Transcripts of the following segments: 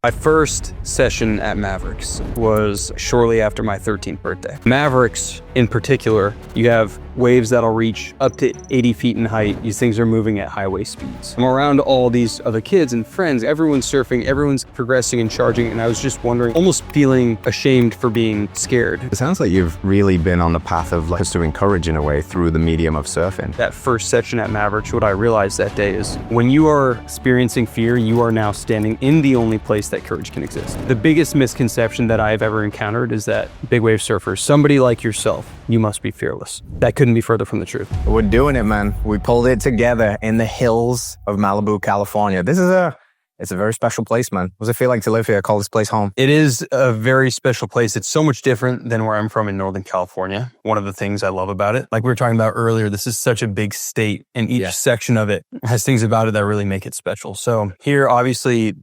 My first session at Mavericks was shortly after my 13th birthday. Mavericks, in particular, you have waves that'll reach up to 80 feet in height. These things are moving at highway speeds. I'm around all these other kids and friends. Everyone's surfing, everyone's progressing and charging, and I was just wondering, almost feeling ashamed for being scared. It sounds like you've really been on the path of pursuing courage in a way through the medium of surfing. That first session at Mavericks, what I realized that day is when you are experiencing fear, you are now standing in the only place that courage can exist. The biggest misconception that I've ever encountered is that big wave surfers, somebody like yourself, you must be fearless. That couldn't be further from the truth. We're doing it, man. We pulled it together in the hills of Malibu, California. It's a very special place, man. What does it feel like to live here? Call this place home. It is a very special place. It's so much different than where I'm from in Northern California. One of the things I love about it, like we were talking about earlier, this is such a big state, and each section of it has things about it that really make it special. So here, obviously,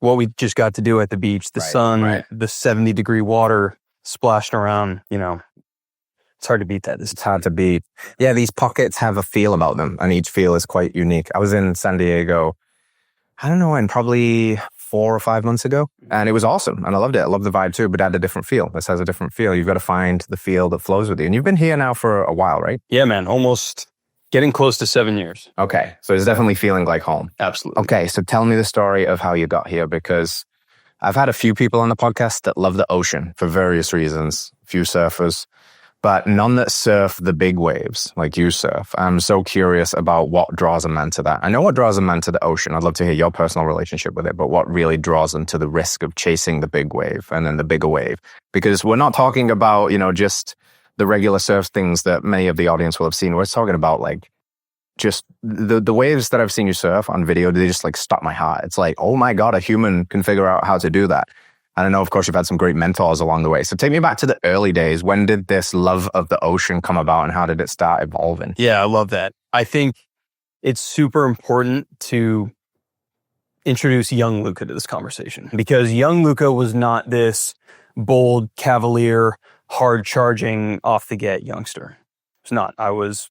what we just got to do at the beach, the sun, the 70-degree water splashing around, it's hard to beat that. It's hard to beat. Yeah, these pockets have a feel about them, and each feel is quite unique. I was in San Diego, I don't know when, probably 4 or 5 months ago, and it was awesome, and I loved it. I love the vibe too, but it had a different feel. This has a different feel. You've got to find the feel that flows with you, and you've been here now for a while, right? Yeah, man, almost getting close to 7 years. Okay, so it's definitely feeling like home. Absolutely. Okay, so tell me the story of how you got here, because I've had a few people on the podcast that love the ocean for various reasons, a few surfers, but none that surf the big waves like you surf. I'm so curious about what draws a man to that. I know what draws a man to the ocean. I'd love to hear your personal relationship with it, but what really draws them to the risk of chasing the big wave and then the bigger wave? Because we're not talking about, just the regular surf things that many of the audience will have seen. We're talking about just the waves that I've seen you surf on video. They just stop my heart. It's like, oh my God, a human can figure out how to do that. And I know, of course, you've had some great mentors along the way. So take me back to the early days. When did this love of the ocean come about, and how did it start evolving? Yeah, I love that. I think it's super important to introduce young Luca to this conversation, because young Luca was not this bold, cavalier, hard-charging, off-the-get youngster. It's not. I was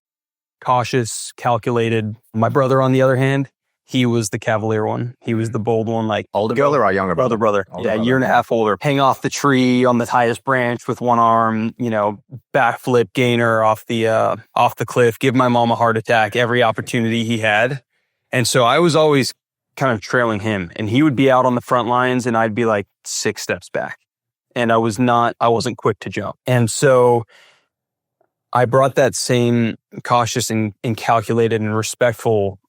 cautious, calculated. My brother, on the other hand, he was the cavalier one. He was the bold one, older brother or younger brother? Brother. Older yeah, brother. A year and a half older. Hang off the tree on the highest branch with one arm, backflip gainer off the cliff, give my mom a heart attack every opportunity he had. And so I was always kind of trailing him, and he would be out on the front lines and I'd be 6 steps back. And I wasn't quick to jump. And so I brought that same cautious and calculated and respectful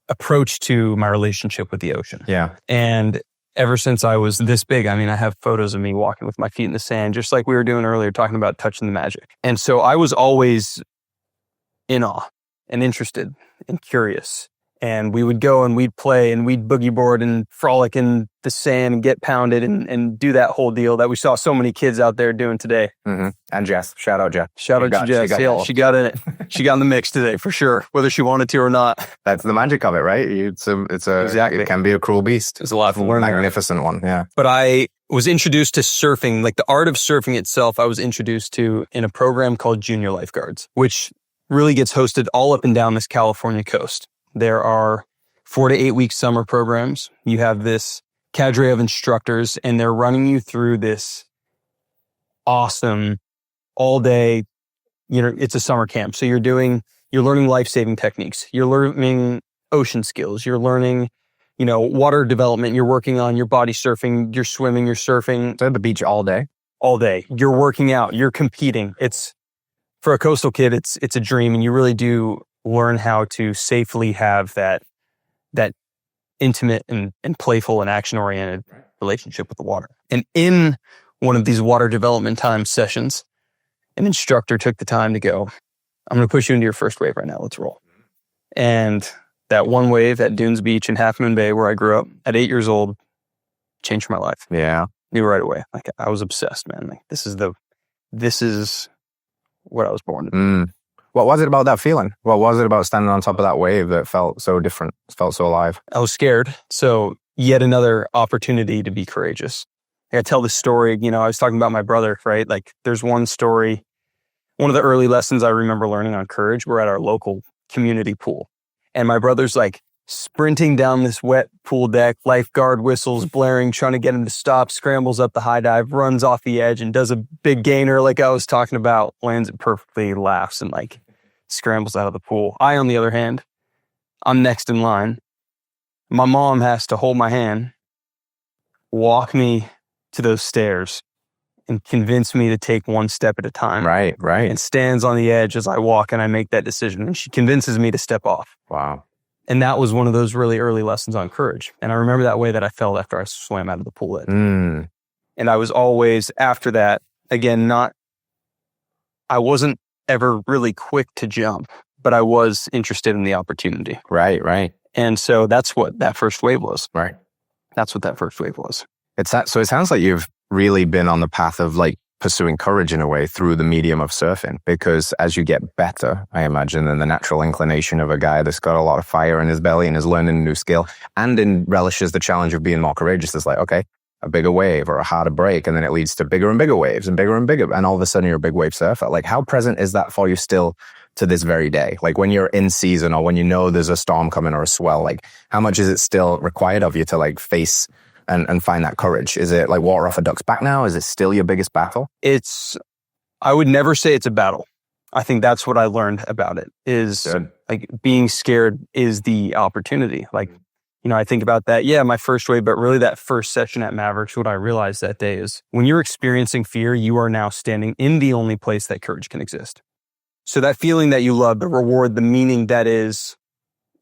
approach to my relationship with the ocean. Yeah. And ever since I was this big, I have photos of me walking with my feet in the sand, just like we were doing earlier, talking about touching the magic. And so I was always in awe and interested and curious. And we would go and we'd play and we'd boogie board and frolic in the sand and get pounded and do that whole deal that we saw so many kids out there doing today. Mm-hmm. And Jess. Shout out Jess. Shout out to Jess. She got in it. She got in the mix today for sure, whether she wanted to or not. That's the magic of it, right? Exactly. It can be a cruel beast. There's a lot to learn. Magnificent one, yeah. But I was introduced to surfing, the art of surfing itself, I was introduced to in a program called Junior Lifeguards, which really gets hosted all up and down this California coast. There are 4 to 8 week summer programs. You have this cadre of instructors, and they're running you through this awesome all day, it's a summer camp. So you're learning life-saving techniques. You're learning ocean skills. You're learning, water development. You're working on your body surfing. You're swimming, you're surfing. So at the beach all day? All day. You're working out. You're competing. For a coastal kid, it's a dream, and you really do learn how to safely have that intimate and playful and action-oriented relationship with the water. And in one of these water development time sessions, an instructor took the time to go, I'm going to push you into your first wave right now. Let's roll. And that one wave at Dunes Beach in Half Moon Bay, where I grew up at 8 years old, changed my life. Yeah. Knew right away. I was obsessed, man. This is what I was born to do. What was it about that feeling? What was it about standing on top of that wave that felt so different, felt so alive? I was scared. So yet another opportunity to be courageous. I tell this story, I was talking about my brother, right? There's one story, one of the early lessons I remember learning on courage, we're at our local community pool. And my brother's sprinting down this wet pool deck, lifeguard whistles blaring, trying to get him to stop, scrambles up the high dive, runs off the edge and does a big gainer like I was talking about, lands it perfectly, laughs, and like scrambles out of the pool. I, on the other hand, I'm next in line. My mom has to hold my hand, walk me to those stairs, and convince me to take one step at a time. Right. And stands on the edge as I walk and I make that decision. And she convinces me to step off. Wow. And that was one of those really early lessons on courage. And I remember that way that I felt after I swam out of the pool edge. And I was always, after that, again, I wasn't ever really quick to jump, but I was interested in the opportunity. Right. And so that's what that first wave was. Right. That's what that first wave was. So it sounds like you've really been on the path of like pursuing courage in a way through the medium of surfing, because as you get better, I imagine, than the natural inclination of a guy that's got a lot of fire in his belly and is learning a new skill and relishes the challenge of being more courageous, is like, okay, a bigger wave or a harder break, and then it leads to bigger and bigger waves and bigger and bigger, and all of a sudden you're a big wave surfer. Like, how present is that for you still to this very day? Like when you're in season or when you know there's a storm coming or a swell, like how much is it still required of you to like face and find that courage? Is it like water off a duck's back now? Is it still your biggest battle? I would never say it's a battle. I think that's what I learned about it is like being scared is the opportunity. Like, I think about that. Yeah, my first wave, but really that first session at Mavericks, what I realized that day is when you're experiencing fear, you are now standing in the only place that courage can exist. So that feeling that you love, the reward, the meaning that is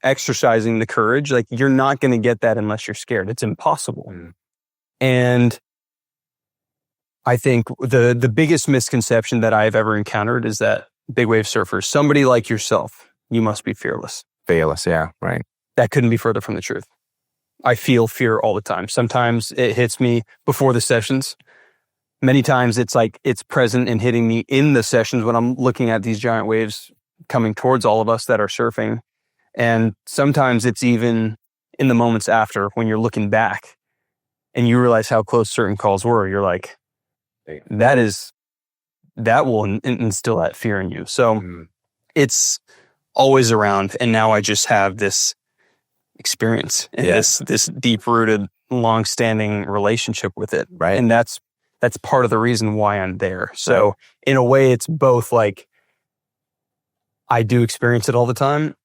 exercising the courage, like you're not going to get that unless you're scared. It's impossible. And I think the biggest misconception that I've ever encountered is that big wave surfers, somebody like yourself, you must be fearless. Fearless, yeah, right. That couldn't be further from the truth. I feel fear all the time. Sometimes it hits me before the sessions. Many times it's like it's present and hitting me in the sessions when I'm looking at these giant waves coming towards all of us that are surfing. And sometimes it's even in the moments after when you're looking back and you realize how close certain calls were. You're like, that will instill that fear in you. So it's always around. And now I just have this experience and this deep-rooted, long-standing relationship with it. Right. And that's part of the reason why I'm there. So in a way, it's both like I do experience it all the time,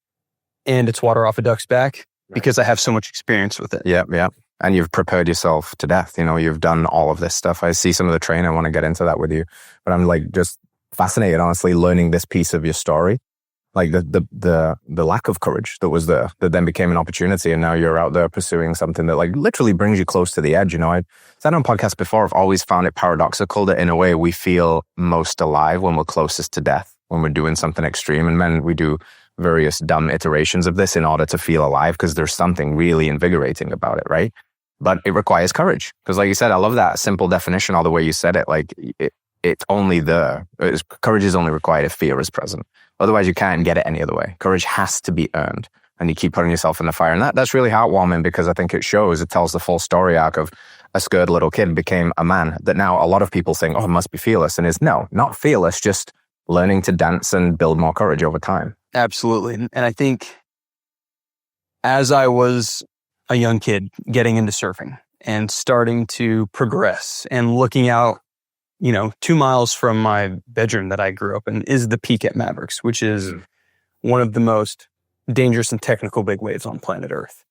and it's water off a duck's back because I have so much experience with it. Yeah. And you've prepared yourself to death. You've done all of this stuff. I see some of the training. I want to get into that with you, but I'm like just fascinated, honestly, learning this piece of your story. Like the lack of courage that was there, that then became an opportunity, and now you're out there pursuing something that like literally brings you close to the edge. I said on podcasts before, I've always found it paradoxical that in a way we feel most alive when we're closest to death, when we're doing something extreme. And then we do various dumb iterations of this in order to feel alive because there's something really invigorating about it, right? But it requires courage. Because like you said, I love that simple definition, all the way you said it. Like it's only there. Courage is only required if fear is present. Otherwise, you can't get it any other way. Courage has to be earned, and you keep putting yourself in the fire. And that's really heartwarming because I think it tells the full story arc of a scared little kid became a man that now a lot of people think, oh, it must be fearless. And is no, not fearless, just learning to dance and build more courage over time. Absolutely. And I think as I was a young kid getting into surfing and starting to progress and looking out, 2 miles from my bedroom that I grew up in is the peak at Mavericks, which is one of the most dangerous and technical big waves on planet Earth.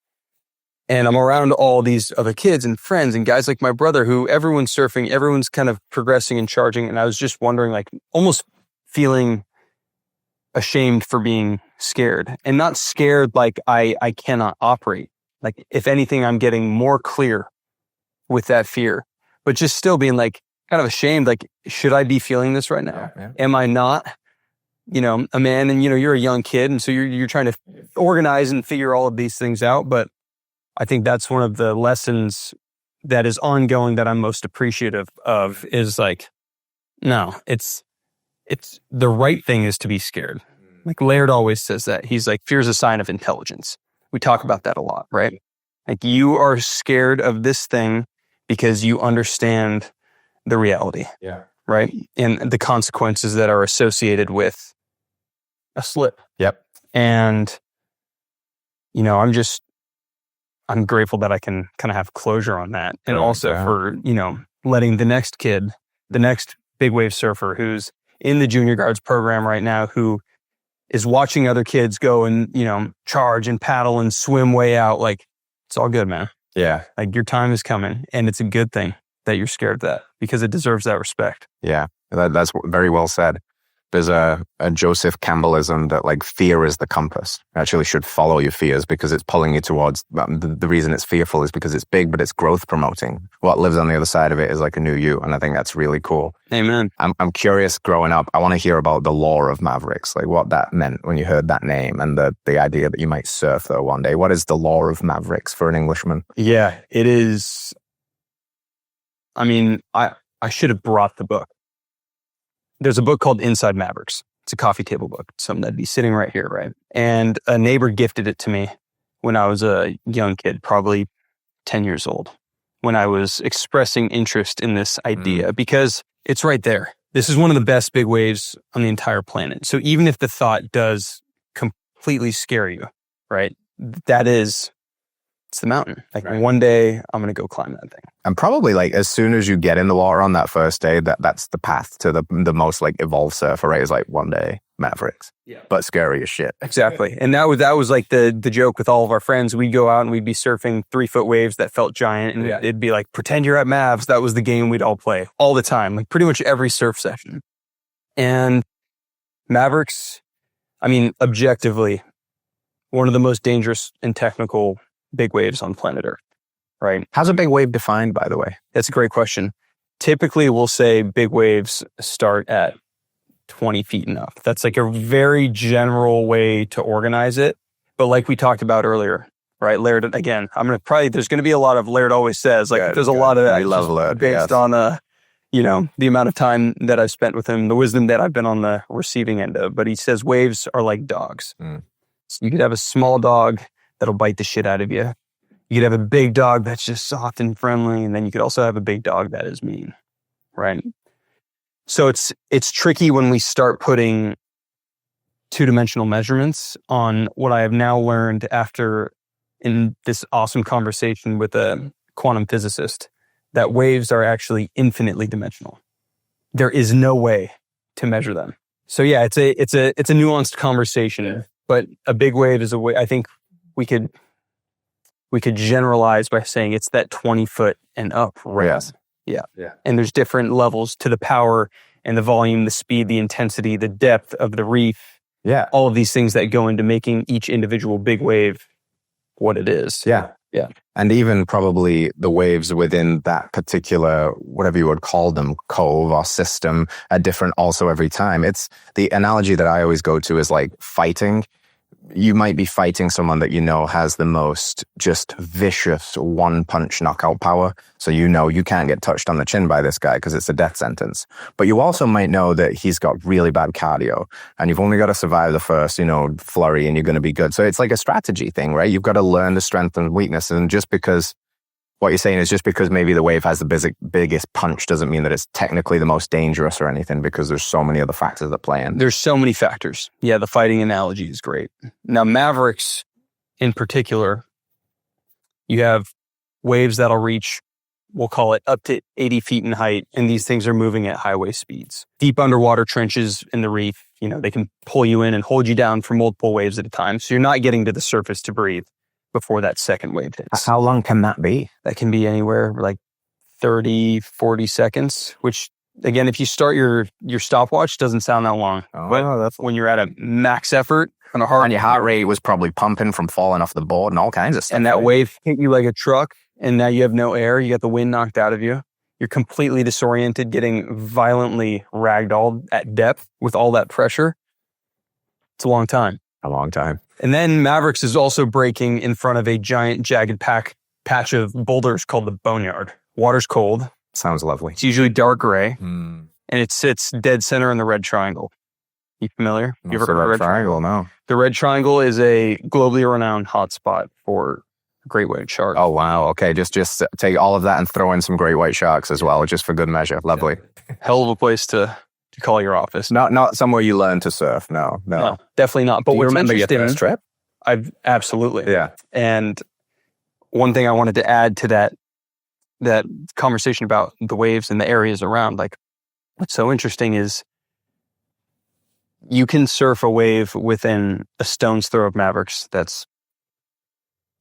And I'm around all these other kids and friends and guys like my brother who everyone's surfing, everyone's kind of progressing and charging. And I was just wondering, like almost feeling ashamed for being scared, and not scared like I cannot operate. Like if anything, I'm getting more clear with that fear, but just still being like, kind of ashamed, like, should I be feeling this right now? Yeah. Am I not, a man? And, you're a young kid. And so you're trying to organize and figure all of these things out. But I think that's one of the lessons that is ongoing that I'm most appreciative of is like, no, it's the right thing is to be scared. Like Laird always says that. He's like, fear is a sign of intelligence. We talk about that a lot, right? Like you are scared of this thing because you understand the reality, right? And the consequences that are associated with a slip. Yep. And, I'm grateful that I can kind of have closure on that. And also yeah. for, letting the next kid, the next big wave surfer who's in the junior guards program right now, who is watching other kids go and, charge and paddle and swim way out. Like, it's all good, man. Yeah. Like, your time is coming, and it's a good thing that you're scared of that, because it deserves that respect. Yeah. That's very well said. There's a Joseph Campbellism that like fear is the compass. You actually should follow your fears because it's pulling you towards, the reason it's fearful is because it's big, but it's growth promoting. What lives on the other side of it is like a new you. And I think that's really cool. Amen. I'm curious growing up. I want to hear about the lore of Mavericks, like what that meant when you heard that name and the idea that you might surf though one day. What is the lore of Mavericks for an Englishman? Yeah, it is. I mean, I should have brought the book. There's a book called Inside Mavericks. It's a coffee table book, something that'd be sitting right here, right? And a neighbor gifted it to me when I was a young kid, probably 10 years old, when I was expressing interest in this idea, because it's right there. This is one of the best big waves on the entire planet. So even if the thought does completely scare you, right? It's the mountain. Like one day I'm going to go climb that thing. And probably like as soon as you get in the water on that first day, that's the path to the most like evolved surfer, right? Is like one day Mavericks, but scary as shit. Exactly. And that was like the joke with all of our friends. We'd go out and we'd be surfing 3-foot waves that felt giant. And it'd be like, pretend you're at Mavs. That was the game we'd all play all the time, like pretty much every surf session. And Mavericks, I mean, objectively, one of the most dangerous and technical big waves on planet Earth, right? How's a big wave defined, by the way? That's a great question. Typically, we'll say big waves start at 20 feet and up. That's like a very general way to organize it. But like we talked about earlier, right? Laird, again, there's going to be a lot of Laird always says, like there's a lot of that. I love Laird. Based on, the amount of time that I've spent with him, the wisdom that I've been on the receiving end of. But he says waves are like dogs. So you could have a small dog that'll bite the shit out of you. You could have a big dog that's just soft and friendly, and then you could also have a big dog that is mean, right? So it's tricky when we start putting two-dimensional measurements on what I have now learned after in this awesome conversation with a quantum physicist, that waves are actually infinitely dimensional. There is no way to measure them. So yeah, it's a nuanced conversation, but a big wave is a way. I think we could generalize by saying it's that 20 foot and up. Right? Yes. Yeah. And there's different levels to the power and the volume, the speed, the intensity, the depth of the reef. Yeah. All of these things that go into making each individual big wave what it is. Yeah. Yeah. And even probably the waves within that particular, whatever you would call them, cove or system are different also every time. It's the analogy that I always go to is like fighting. You might be fighting someone that you know has the most just vicious one-punch knockout power. So you know you can't get touched on the chin by this guy because it's a death sentence. But you also might know that he's got really bad cardio and you've only got to survive the first, flurry and you're going to be good. So it's like a strategy thing, right? You've got to learn the strength and weakness. And just because what you're saying is just because maybe the wave has the biggest punch doesn't mean that it's technically the most dangerous or anything, because there's so many other factors that play in. There's so many factors. Yeah, the fighting analogy is great. Now, Mavericks in particular, you have waves that'll reach, we'll call it up to 80 feet in height, and these things are moving at highway speeds. Deep underwater trenches in the reef, they can pull you in and hold you down for multiple waves at a time. So you're not getting to the surface to breathe before that second wave hits. How long can that be? That can be anywhere like 30, 40 seconds, which again, if you start your stopwatch, doesn't sound that long. But that's when you're at a max effort on a heart. And your heart rate was probably pumping from falling off the board and all kinds of stuff. And that wave hit you like a truck, and now you have no air. You got the wind knocked out of you. You're completely disoriented, getting violently ragdolled at depth with all that pressure. It's a long time. A long time. And then Mavericks is also breaking in front of a giant jagged patch of boulders called the Boneyard. Water's cold. Sounds lovely. It's usually dark gray. And it sits dead center in the red triangle. You familiar? You ever heard of the red triangle? No. The red triangle is a globally renowned hotspot for great white shark. Oh, wow. Okay. Just take all of that and throw in some great white sharks as well, just for good measure. Lovely. Hell of a place to call your office. Not somewhere you learn to surf. No, definitely not. But do you remember your first trip? I've absolutely. Yeah. And one thing I wanted to add to that conversation about the waves and the areas around, like what's so interesting is you can surf a wave within a stone's throw of Mavericks that's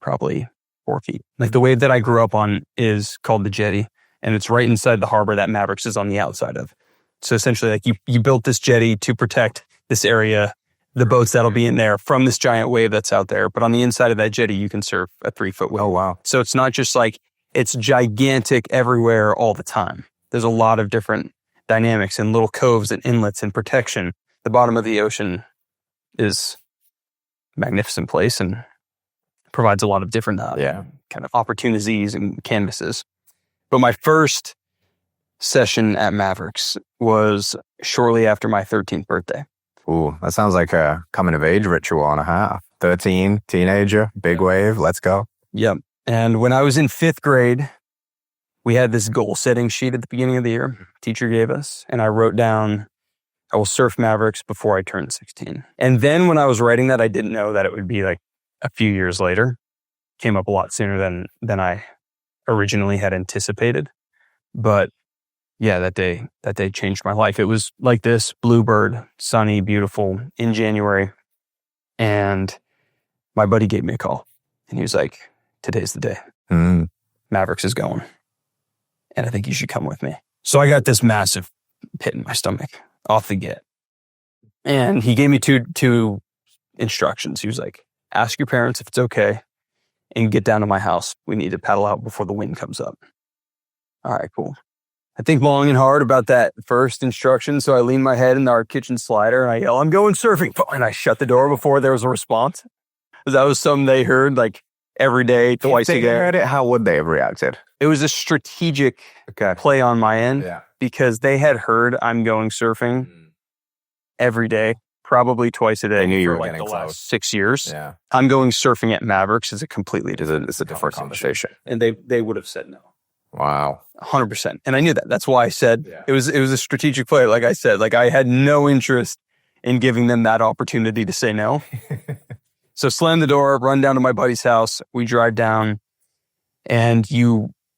probably 4 feet. Like the wave that I grew up on is called the jetty, and it's right inside the harbor that Mavericks is on the outside of. So essentially, like you built this jetty to protect this area, the boats that'll be in there from this giant wave that's out there. But on the inside of that jetty, you can surf a 3-foot wave. Oh, wow. So it's not just like it's gigantic everywhere all the time. There's a lot of different dynamics and little coves and inlets and protection. The bottom of the ocean is a magnificent place and provides a lot of different kind of opportunities and canvases. But my first session at Mavericks was shortly after my 13th birthday. Ooh, that sounds like a coming of age ritual and a half. 13, teenager, big wave, let's go. Yep. And when I was in 5th grade, we had this goal setting sheet at the beginning of the year. Teacher gave us, and I wrote down, I will surf Mavericks before I turn 16. And then when I was writing that, I didn't know that it would be like a few years later. Came up a lot sooner than I originally had anticipated. But yeah, that day changed my life. It was like this, bluebird, sunny, beautiful in January. And my buddy gave me a call and he was like, today's the day. Mavericks is going. And I think you should come with me. So I got this massive pit in my stomach off the get. And he gave me two instructions. He was like, ask your parents if it's okay and get down to my house. We need to paddle out before the wind comes up. All right, cool. I think long and hard about that first instruction. So I lean my head in our kitchen slider and I yell, I'm going surfing. And I shut the door before there was a response. That was something they heard like every day, twice a day. If they heard it, how would they have reacted? It was a strategic play on my end because they had heard I'm going surfing every day, probably twice a day. They knew you were like getting the close. last 6 years. Yeah. I'm going surfing at Mavericks is a completely different, It's a different conversation. And they would have said no. Wow. 100%. And I knew that. That's why I said it was a strategic play. Like I said, like I had no interest in giving them that opportunity to say no. So slam the door, run down to my buddy's house. We drive down and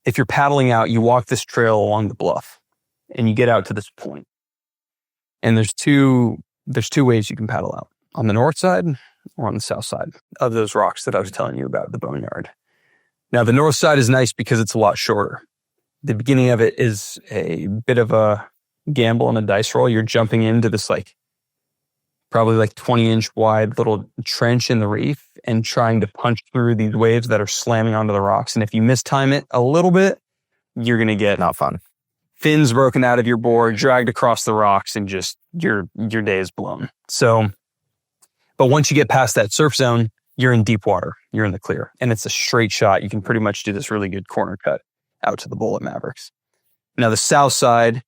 if you're paddling out, you walk this trail along the bluff and you get out to this point. And there's two ways you can paddle out, on the north side or on the south side of those rocks that I was telling you about, the Boneyard. Now, the north side is nice because it's a lot shorter. The beginning of it is a bit of a gamble and a dice roll. You're jumping into this probably 20-inch wide little trench in the reef and trying to punch through these waves that are slamming onto the rocks. And if you mistime it a little bit, you're going to get not fun. Fins broken out of your board, dragged across the rocks, and just your day is blown. So, but once you get past that surf zone, you're in deep water. You're in the clear. And it's a straight shot. You can pretty much do this really good corner cut out to the bowl at Mavericks. Now, the south side,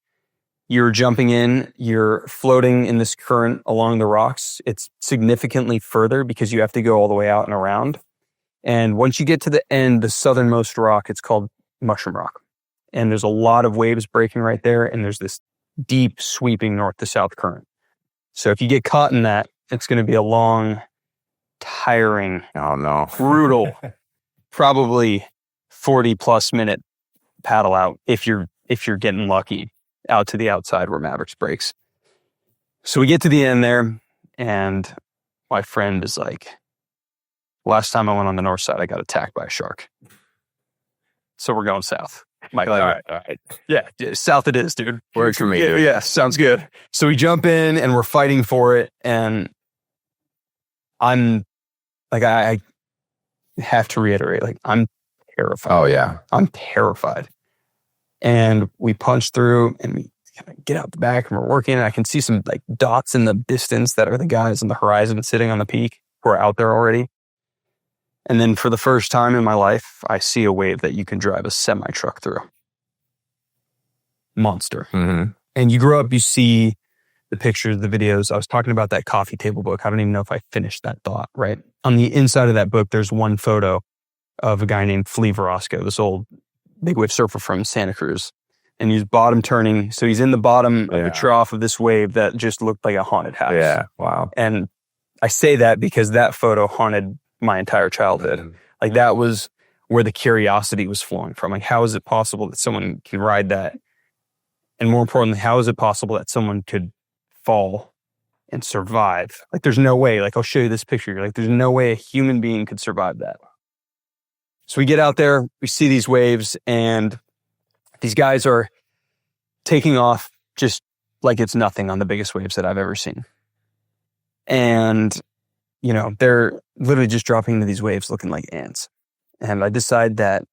you're jumping in, you're floating in this current along the rocks. It's significantly further because you have to go all the way out and around. And once you get to the end, the southernmost rock, it's called Mushroom Rock. And there's a lot of waves breaking right there. And there's this deep sweeping north to south current. So if you get caught in that, it's going to be a long, tiring, brutal, probably 40 plus minute paddle out if you're getting lucky out to the outside where Mavericks breaks. So we get to the end there and my friend is like, last time I went on the north side, I got attacked by a shark. So we're going south. Mike, all right. Yeah, south it is, dude. Works for me, dude. Yeah, sounds good. So we jump in and we're fighting for it. And I'm like, I have to reiterate, like, I'm terrified. Oh, yeah. I'm terrified. And we punch through and we kind of get out the back and we're working. And I can see some like dots in the distance that are the guys on the horizon sitting on the peak who are out there already. And then for the first time in my life, I see a wave that you can drive a semi-truck through. Monster. Mm-hmm. And you grow up, you see the pictures, the videos. I was talking about that coffee table book. I don't even know if I finished that thought, right? On the inside of that book, there's one photo of a guy named Flea Verosco, this old big wave surfer from Santa Cruz. And he's bottom turning. So he's in the bottom of the trough of this wave that just looked like a haunted house. Yeah, wow. And I say that because that photo haunted my entire childhood. Like that was where the curiosity was flowing from. Like, how is it possible that someone can ride that? And more importantly, how is it possible that someone could fall and survive? Like, there's no way. Like, I'll show you this picture. Like, there's no way a human being could survive that. So we get out there, we see these waves, and these guys are taking off just like it's nothing on the biggest waves that I've ever seen. And, you know, they're literally just dropping into these waves looking like ants. And I decide that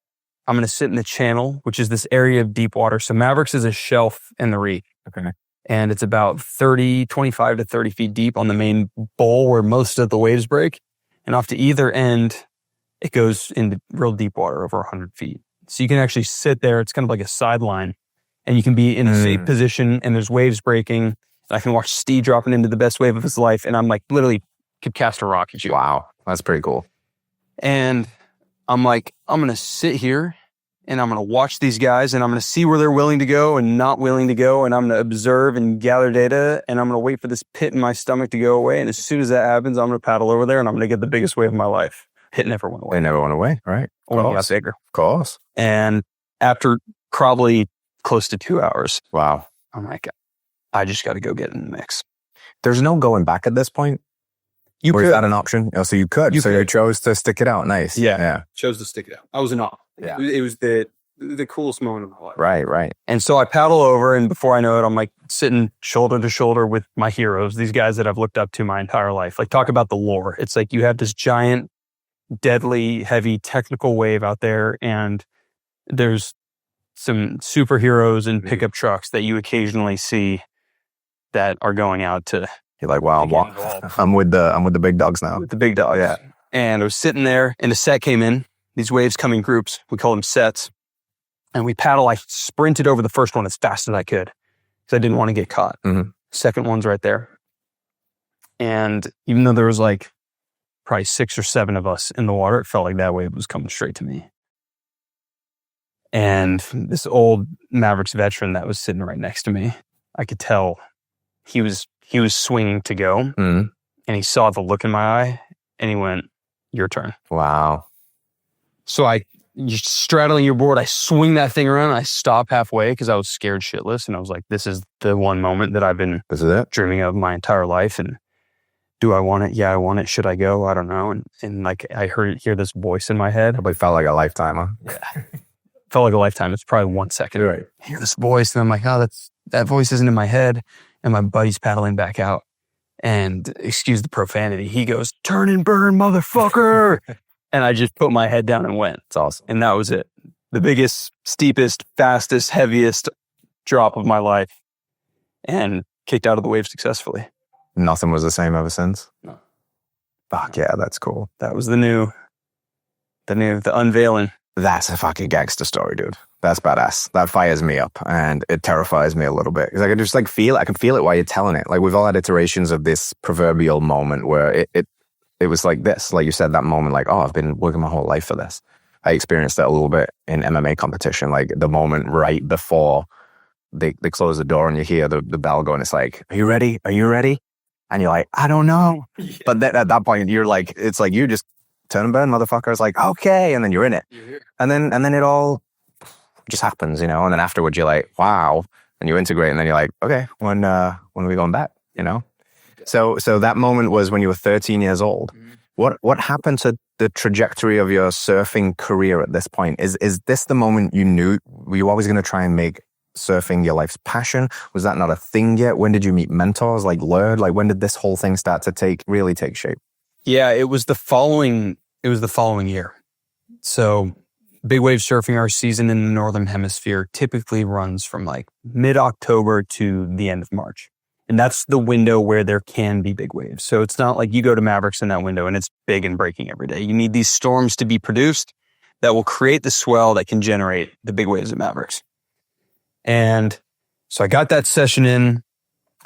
I'm going to sit in the channel, which is this area of deep water. So Mavericks is a shelf in the reef. Okay. And it's about 25 to 30 feet deep on the main bowl where most of the waves break. And off to either end, it goes into real deep water, over 100 feet. So you can actually sit there. It's kind of like a sideline. And you can be in a safe position, and there's waves breaking. And I can watch Steve dropping into the best wave of his life. And I'm like, literally could cast a rock at you. Wow. That's pretty cool. And I'm like, I'm going to sit here and I'm going to watch these guys and I'm going to see where they're willing to go and not willing to go. And I'm going to observe and gather data. And I'm going to wait for this pit in my stomach to go away. And as soon as that happens, I'm going to paddle over there and I'm going to get the biggest wave of my life. It never went away. It never went away, right? Only got bigger. Of course. And after probably close to 2 hours, Wow. I'm like, I just got to go get in the mix. There's no going back at this point? You or could. is that an option? Oh, so you could. You so could. you chose to stick it out. Nice. Yeah. Chose to stick it out. I was in awe. Yeah. It was the coolest moment of my life. Right. And so I paddle over, and before I know it, I'm like sitting shoulder to shoulder with my heroes, these guys that I've looked up to my entire life. Like, talk about the lore. It's like you have this giant, deadly, heavy technical wave out there, and there's some superheroes in pickup trucks that you occasionally see that are going out to. You're like, wow, I'm with the big dogs now. With the big dogs. Yeah. And I was sitting there, and a set came in. These waves come in groups. We call them sets. And we paddle. I sprinted over the first one as fast as I could because I didn't want to get caught. Mm-hmm. Second one's right there. And even though there was like probably 6 or 7 of us in the water, it felt like that wave was coming straight to me. And this old Mavericks veteran that was sitting right next to me, I could tell he was swinging to go. Mm-hmm. And he saw the look in my eye and he went, "Your turn." Wow. So you're straddling your board, I swing that thing around, and I stop halfway because I was scared shitless. And I was like, this is the one moment that I've been dreaming of my entire life. And do I want it? Yeah, I want it. Should I go? I don't know. And like I hear this voice in my head. Probably felt like a lifetime, huh? Yeah. Felt like a lifetime. It's probably 1 second. Right. I hear this voice, and I'm like, oh, that voice isn't in my head. And my buddy's paddling back out. And excuse the profanity, he goes, "Turn and burn, motherfucker." And I just put my head down and went. It's awesome. And that was it. The biggest, steepest, fastest, heaviest drop of my life. And kicked out of the wave successfully. Nothing was the same ever since? No. Fuck yeah, that's cool. That was the unveiling. That's a fucking gangster story, dude. That's badass. That fires me up and it terrifies me a little bit. Because I can just like feel it. I can feel it while you're telling it. Like we've all had iterations of this proverbial moment where it was like this. Like you said, that moment, like, oh, I've been working my whole life for this. I experienced that a little bit in MMA competition. Like the moment right before they close the door and you hear the bell going, it's like, "Are you ready? Are you ready?" And you're like, "I don't know." Yeah. But then at that point, you're like, it's like, you just turn and burn, motherfucker. It's like, okay. And then you're in it. And then it all just happens, you know? And then afterwards you're like, wow. And you integrate and then you're like, okay, when are we going back? You know? So that moment was when you were 13 years old. Mm-hmm. What happened to the trajectory of your surfing career at this point? Is this the moment you knew? Were you always going to try and make surfing your life's passion? Was that not a thing yet? When did you meet mentors like Laird? Like when did this whole thing start to really take shape? Yeah, it was the following year. So big wave surfing, our season in the Northern Hemisphere typically runs from like mid-October to the end of March. And that's the window where there can be big waves. So it's not like you go to Mavericks in that window and it's big and breaking every day. You need these storms to be produced that will create the swell that can generate the big waves at Mavericks. And so I got that session in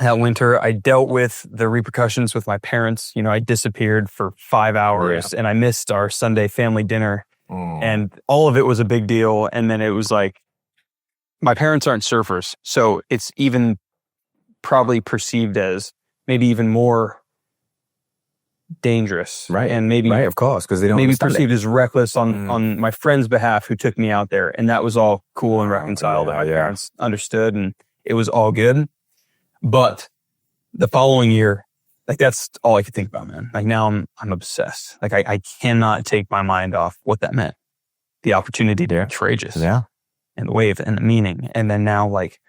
that winter. I dealt with the repercussions with my parents. You know, I disappeared for 5 hours and I missed our Sunday family dinner. And all of it was a big deal. And then it was like, my parents aren't surfers. So it's even probably perceived as maybe even more dangerous. Right. And maybe, right, of course, because they don't maybe understand perceived as reckless on my friend's behalf who took me out there. And that was all cool and reconciled. And my parents understood and it was all good. But the following year, like that's all I could think about, man. Like now I'm obsessed. Like I cannot take my mind off what that meant. The opportunity to be courageous. Yeah. And the wave and the meaning. And then now like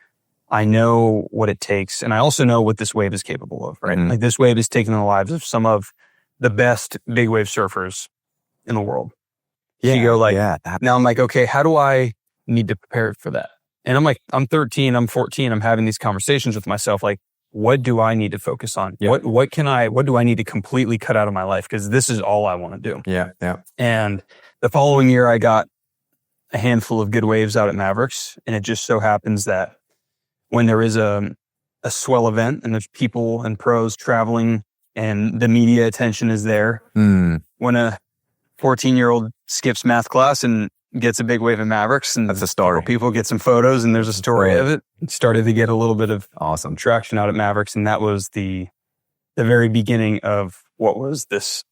I know what it takes. And I also know what this wave is capable of, right? Like this wave is taking the lives of some of the best big wave surfers in the world. Yeah. So you go like, now I'm like, okay, how do I need to prepare for that? And I'm like, I'm 13, I'm 14, I'm having these conversations with myself. Like, what do I need to focus on? Yeah. What do I need to completely cut out of my life? Because this is all I want to do. Yeah. Yeah. And the following year I got a handful of good waves out at Mavericks. And it just so happens that when there is a swell event and there's people and pros traveling and the media attention is there, when a 14-year-old skips math class and gets a big wave at Mavericks, and that's a story. People get some photos and there's a story of it. It started to get a little bit of awesome traction out at Mavericks. And that was the very beginning of what was this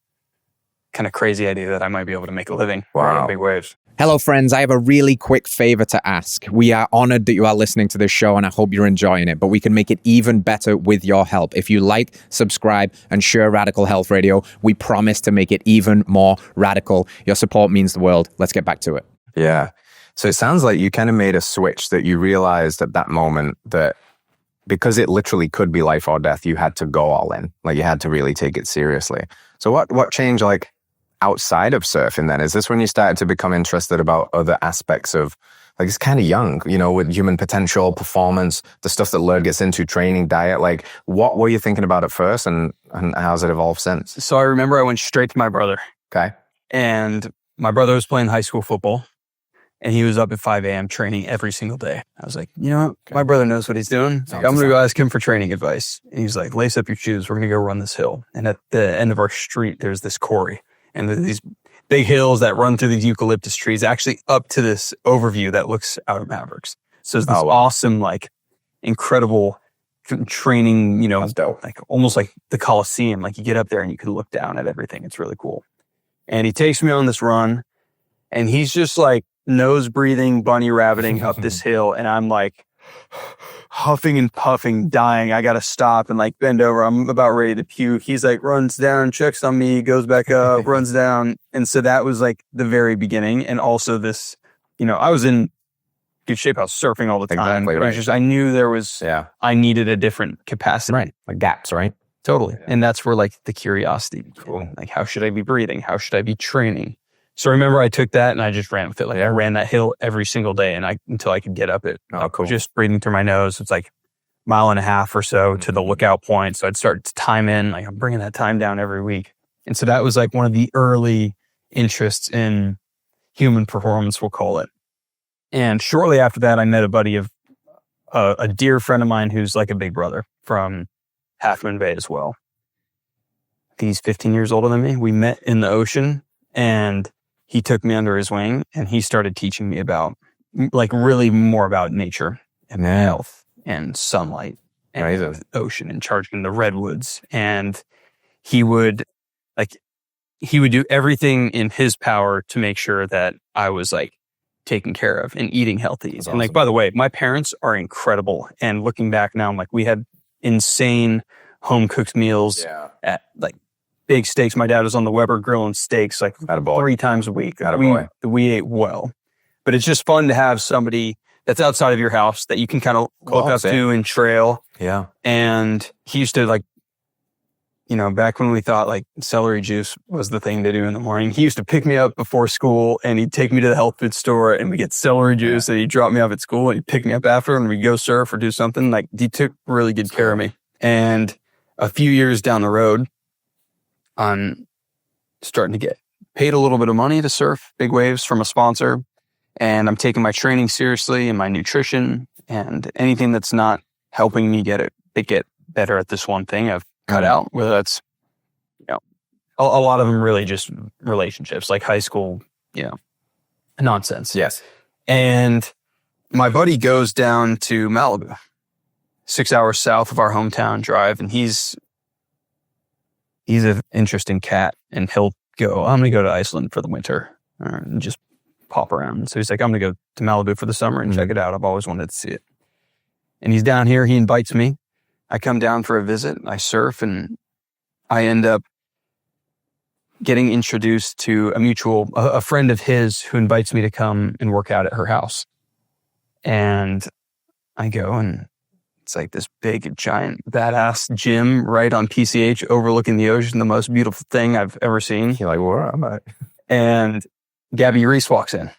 kind of crazy idea that I might be able to make a living riding big waves. Hello, friends. I have a really quick favor to ask. We are honored that you are listening to this show, and I hope you're enjoying it, but we can make it even better with your help. If you like, subscribe, and share Radical Health Radio, we promise to make it even more radical. Your support means the world. Let's get back to it. Yeah. So it sounds like you kind of made a switch that you realized at that moment that because it literally could be life or death, you had to go all in. Like you had to really take it seriously. So what changed like outside of surfing then? Is this when you started to become interested about other aspects of, like it's kind of young, you know, with human potential, performance, the stuff that Laird gets into, training, diet, like what were you thinking about at first and how's it evolved since? So I remember I went straight to my brother. Okay. And my brother was playing high school football and he was up at 5 a.m. training every single day. I was like, you know what? My brother knows what he's doing. Like, I'm going to go ask him for training advice. And he's like, lace up your shoes. We're going to go run this hill. And at the end of our street, there's this quarry. And these big hills that run through these eucalyptus trees, actually up to this overview that looks out at Mavericks. So it's this awesome, like incredible training, you know, like almost like the Coliseum. Like you get up there and you can look down at everything. It's really cool. And he takes me on this run and he's just like nose breathing, bunny rabbiting up this hill. And I'm like huffing and puffing, dying. I got to stop and like bend over. I'm about ready to puke. He's like runs down, checks on me, goes back up, runs down. And so that was like the very beginning. And also this, you know, I was in good shape. I was surfing all the time. Exactly, right. It was just, I knew there was, I needed a different capacity. Right. Like gaps, right? Totally. Yeah. And that's where like the curiosity began. Cool. Like, how should I be breathing? How should I be training? So remember I took that and I just ran with it. Like I ran that hill every single day and until I could get up it. Cool. Just breathing through my nose. It's like 1.5 miles or so to the lookout point. So I'd start to time in, like I'm bringing that time down every week. And so that was like one of the early interests in human performance, we'll call it. And shortly after that, I met a buddy of a dear friend of mine who's like a big brother from Half Moon Bay as well. I think he's 15 years older than me. We met in the ocean and he took me under his wing and he started teaching me about like really more about nature and health and sunlight and the ocean and charging the redwoods. And he would do everything in his power to make sure that I was like taken care of and eating healthy. That's and like, by the way, my parents are incredible. And looking back now, I'm like, we had insane home cooked meals at like big steaks. My dad was on the Weber grilling steaks like 3 times a week. We ate well, but it's just fun to have somebody that's outside of your house that you can kind of look up to and trail. Yeah. And he used to like, you know, back when we thought like celery juice was the thing to do in the morning, he used to pick me up before school and he'd take me to the health food store and we get celery juice and he'd drop me off at school and he'd pick me up after and we'd go surf or do something. Like he took really good care of me. And a few years down the road, I'm starting to get paid a little bit of money to surf big waves from a sponsor. And I'm taking my training seriously and my nutrition and anything that's not helping me get better at this one thing I've cut out, whether that's, you know, a lot of them really just relationships, like high school, you know, nonsense. Yes. And my buddy goes down to Malibu, 6 hours south of our hometown drive. And he's he's an interesting cat, and he'll go, I'm going to go to Iceland for the winter and just pop around. So he's like, I'm going to go to Malibu for the summer and check it out. I've always wanted to see it. And he's down here. He invites me. I come down for a visit. I surf, and I end up getting introduced to a friend of his who invites me to come and work out at her house. And I go, and it's like this big, giant, badass gym right on PCH overlooking the ocean, the most beautiful thing I've ever seen. You're like, where am I? And Gabby Reece walks in.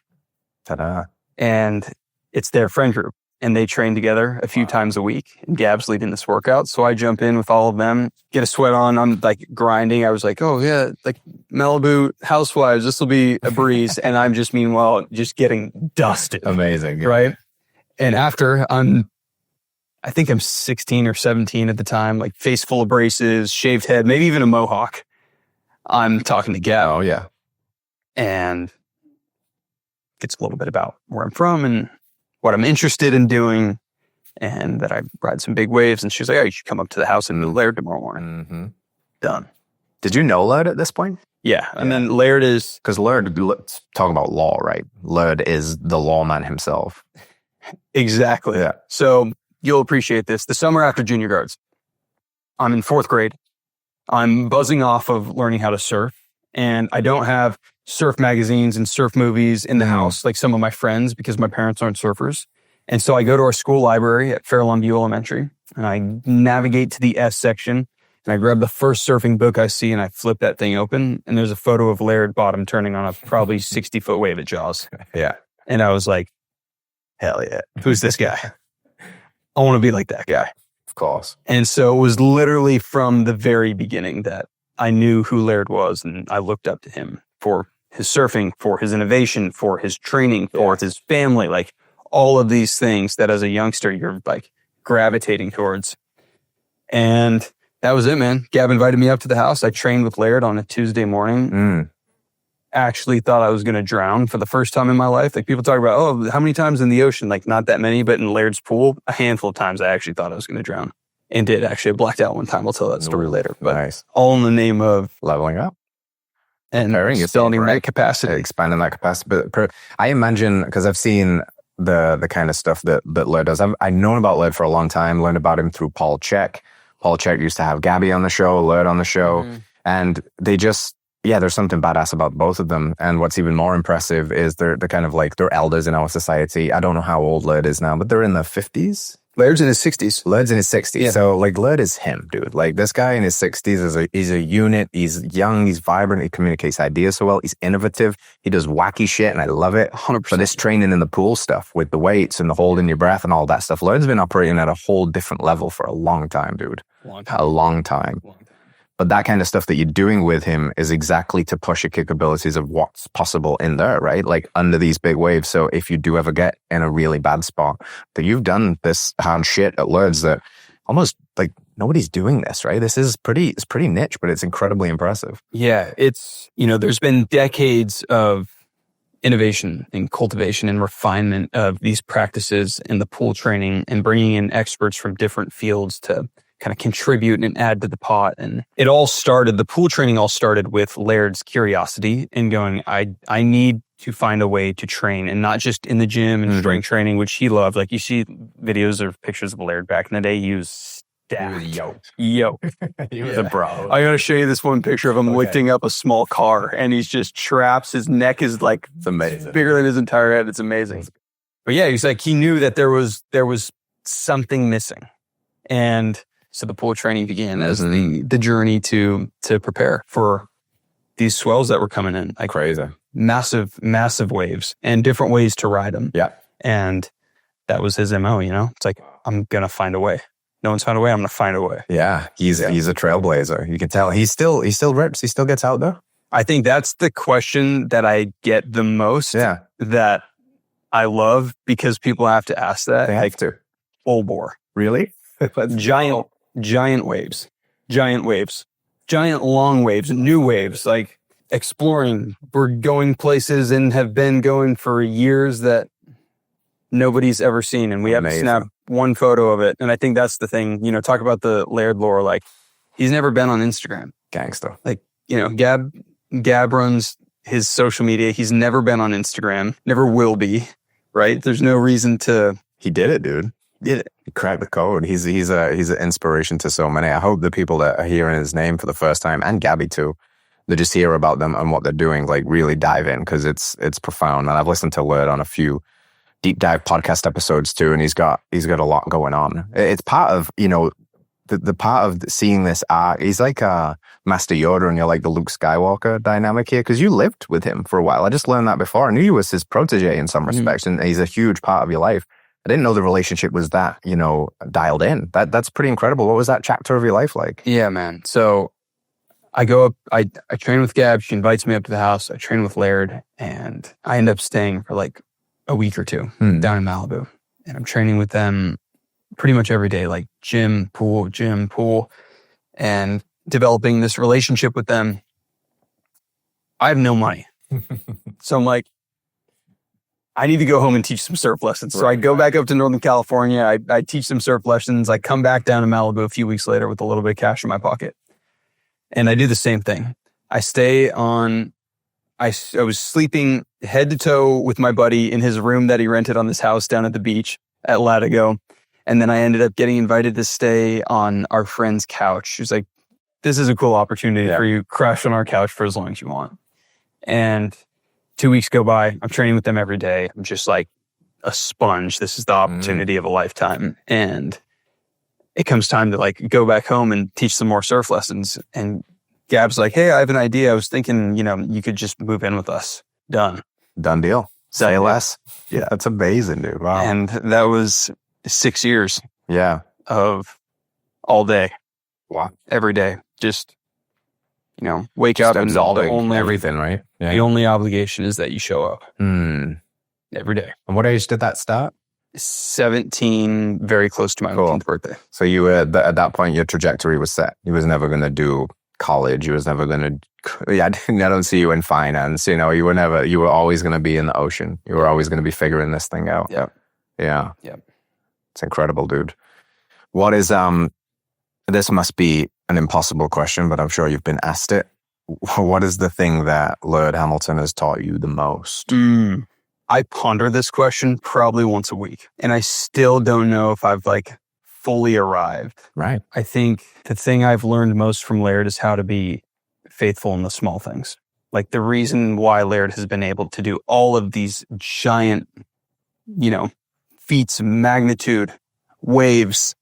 Ta-da. And it's their friend group. And they train together a few times a week. And Gab's leading this workout. So I jump in with all of them, get a sweat on. I'm like grinding. I was like, oh yeah, like Malibu housewives, this will be a breeze. And I'm just meanwhile just getting dusted. Amazing. Right? And after I think I'm 16 or 17 at the time, like face full of braces, shaved head, maybe even a mohawk. I'm talking to Gab. Oh yeah. And it's a little bit about where I'm from and what I'm interested in doing, and that I ride some big waves. And she's like, oh, you should come up to the house and meet Laird tomorrow morning. Mm-hmm. Done. Did you know Laird at this point? Yeah. And then Laird is... Because Laird, let's talk about law, right? Laird is the lawman himself. Exactly. Yeah. So you'll appreciate this. The summer after junior guards, I'm in 4th grade. I'm buzzing off of learning how to surf. And I don't have surf magazines and surf movies in the house like some of my friends because my parents aren't surfers. And so I go to our school library at Fairlawn View Elementary, and I navigate to the S section, and I grab the first surfing book I see, and I flip that thing open, and there's a photo of Laird bottom turning on a probably 60-foot wave at Jaws. Yeah. And I was like, hell yeah, who's this guy? I want to be like that guy. Of course. And so it was literally from the very beginning that I knew who Laird was, and I looked up to him for his surfing, for his innovation, for his training, for his family, like all of these things that as a youngster you're like gravitating towards. And that was it, man. Gab invited me up to the house. I trained with Laird on a Tuesday morning. Actually thought I was going to drown for the first time in my life. Like people talk about, oh, how many times in the ocean? Like not that many, but in Laird's pool, a handful of times I actually thought I was going to drown. And did actually. I blacked out one time. I'll tell that story later. But nice. All in the name of leveling up. And expanding that capacity. Expanding that capacity. But I imagine, because I've seen the kind of stuff that Laird does. I've known about Laird for a long time, learned about him through Paul Check. Paul Check used to have Gabby on the show, Laird on the show. And they just, there's something badass about both of them. And what's even more impressive is they're kind of like, they're elders in our society. I don't know how old Laird is now, but they're in the 50s. Laird's in his 60s. Laird's in his 60s. Yeah. So, like, Laird is him, dude. Like, this guy in his 60s he's a unit. He's young. He's vibrant. He communicates ideas so well. He's innovative. He does wacky shit, and I love it. 100%. But this training in the pool stuff with the weights and the holding your breath and all that stuff, Laird's been operating at a whole different level for a long time, dude. A long time. But that kind of stuff that you're doing with him is exactly to push your capabilities of what's possible in there, right? Like under these big waves. So if you do ever get in a really bad spot, that you've done this hard shit at Laird's that almost like nobody's doing this, right? It's pretty niche, but it's incredibly impressive. Yeah, it's, there's been decades of innovation and cultivation and refinement of these practices in the pool training and bringing in experts from different fields to kind of contribute and add to the pot. And the pool training all started with Laird's curiosity and going, I need to find a way to train, and not just in the gym and strength training, which he loved. Like you see videos or pictures of Laird back in the day, he was stacked. He was a bro. I gotta show you this one picture of him lifting up a small car, and he's just traps. His neck is like, it's amazing, bigger than his entire head. It's amazing. But yeah, he's like, he knew that there was something missing. And so the pool training began as the journey to prepare for these swells that were coming in. Like crazy. Massive waves and different ways to ride them. Yeah. And that was his MO, It's like, I'm going to find a way. No one's found a way. I'm going to find a way. Yeah. He's a trailblazer. You can tell he still rips. He still gets out there. I think that's the question that I get the most. Yeah. That I love, because people have to ask that. They have to. Full bore. Really? Giant waves, giant long waves, new waves, like exploring. We're going places and have been going for years that nobody's ever seen. And we have to snap one photo of it. And I think that's the thing, talk about the Laird lore. Like He's never been on Instagram. Gangster. Like, you know, Gab runs his social media. He's never been on Instagram. Never will be. Right? There's no reason to. He did it, dude. Did it. He cracked the code. He's an inspiration to so many. I hope the people that are hearing his name for the first time, and Gabby too, they just hear about them and what they're doing, like really dive in, because it's profound. And I've listened to Laird on a few deep dive podcast episodes too, and he's got a lot going on. It's part of, you know, the part of seeing this arc. He's like a Master Yoda, and you're like the Luke Skywalker dynamic here, because you lived with him for a while. I just learned that before. I knew you was his protege in some respects, and he's a huge part of your life. I didn't know the relationship was that, you know, dialed in. That's pretty incredible. What was that chapter of your life like? Yeah, man. So I go up, I train with Gab. She invites me up to the house. I train with Laird, and I end up staying for like a week or two down in Malibu. And I'm training with them pretty much every day, like gym, pool, and developing this relationship with them. I have no money. So I'm like, I need to go home and teach some surf lessons. So I go back up to Northern California. I teach some surf lessons. I come back down to Malibu a few weeks later with a little bit of cash in my pocket. And I do the same thing. I stay on, I was sleeping head to toe with my buddy in his room that he rented on this house down at the beach at Latigo. And then I ended up getting invited to stay on our friend's couch. She was like, this is a cool opportunity for you. Crash on our couch for as long as you want. And 2 weeks go by. I'm training with them every day. I'm just like a sponge. This is the opportunity of a lifetime. And it comes time to like go back home and teach some more surf lessons. And Gab's like, hey, I have an idea. I was thinking, you know, you could just move in with us. Done Deal. Say less. Yeah. That's amazing, dude. Wow. And that was 6 years. Yeah. Of all day. Wow. Every day. Just, you know, wake up and absorbing everything, right? Yeah. The only obligation is that you show up every day. And what age did that start? 17, very close to my 18th birthday. So you were at that point, your trajectory was set. You was never going to do college. You was never going to. Yeah, I don't see you in finance. You know, you were always going to be in the ocean. You were always going to be figuring this thing out. Yeah. It's incredible, dude. What is this must be an impossible question, but I'm sure you've been asked it. What is the thing that Laird Hamilton has taught you the most? I ponder this question probably once a week, and I still don't know if I've like fully arrived. Right. I think the thing I've learned most from Laird is how to be faithful in the small things. Like the reason why Laird has been able to do all of these giant, you know, feats of magnitude, waves,